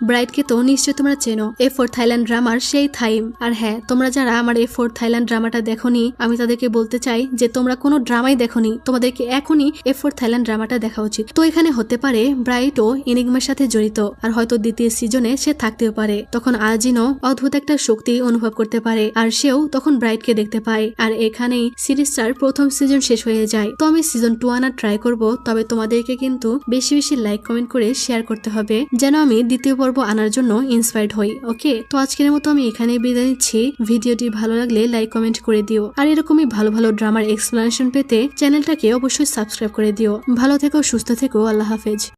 ব্রাইটকে তো নিশ্চয়ই তোমরা চেনো, A4 থাইল্যান্ড ড্রামার সেই থাইম। আর হ্যাঁ, তোমরা যারা আমার A4 থাইল্যান্ড ড্রামাটা দেখোনি, আমি তাদেরকে বলতে চাই যে তোমরা কোনো ড্রামাই দেখোনি, তোমাদেরকে এখনই A4 থাইল্যান্ড ড্রামাটা দেখা উচিত। তো এখানে হতে পারে ব্রাইটও ইনিগমার সাথে জড়িত, আর হয়তো দ্বিতীয় সিজনে সে থাকতেও পারে। তখন আজিনও অদ্ভুত একটা শক্তি অনুভব করতে পারে, আর সেও তখন ব্রাইটকে দেখতে পায়। আর এখানেই সিরিজটার প্রথম সিজন শেষ হয়ে যায়। তো আমি সিজন 2 আনার ট্রাই করব, তবে তোমাদেরকে কিন্তু বেশি বেশি লাইক কমেন্ট করে শেয়ার করতে হবে যেন আমি দ্বিতীয় পর্ব আনার জন্য ইন্সপায়ার্ড হই। ওকে, তো আজকের মতো আমি এখানেই বিদায় নিচ্ছি। ভিডিওটি ভালো লাগলে লাইক কমেন্ট করে দিও, আর এরকমই ভালো ভালো ড্রামার এক্সপ্লেনেশন পেতে চ্যানেলটাকে অবশ্যই সাবস্ক্রাইব করে দিও। ভালো থেকো, সুস্থ থেকো, আল্লাহ হাফেজ।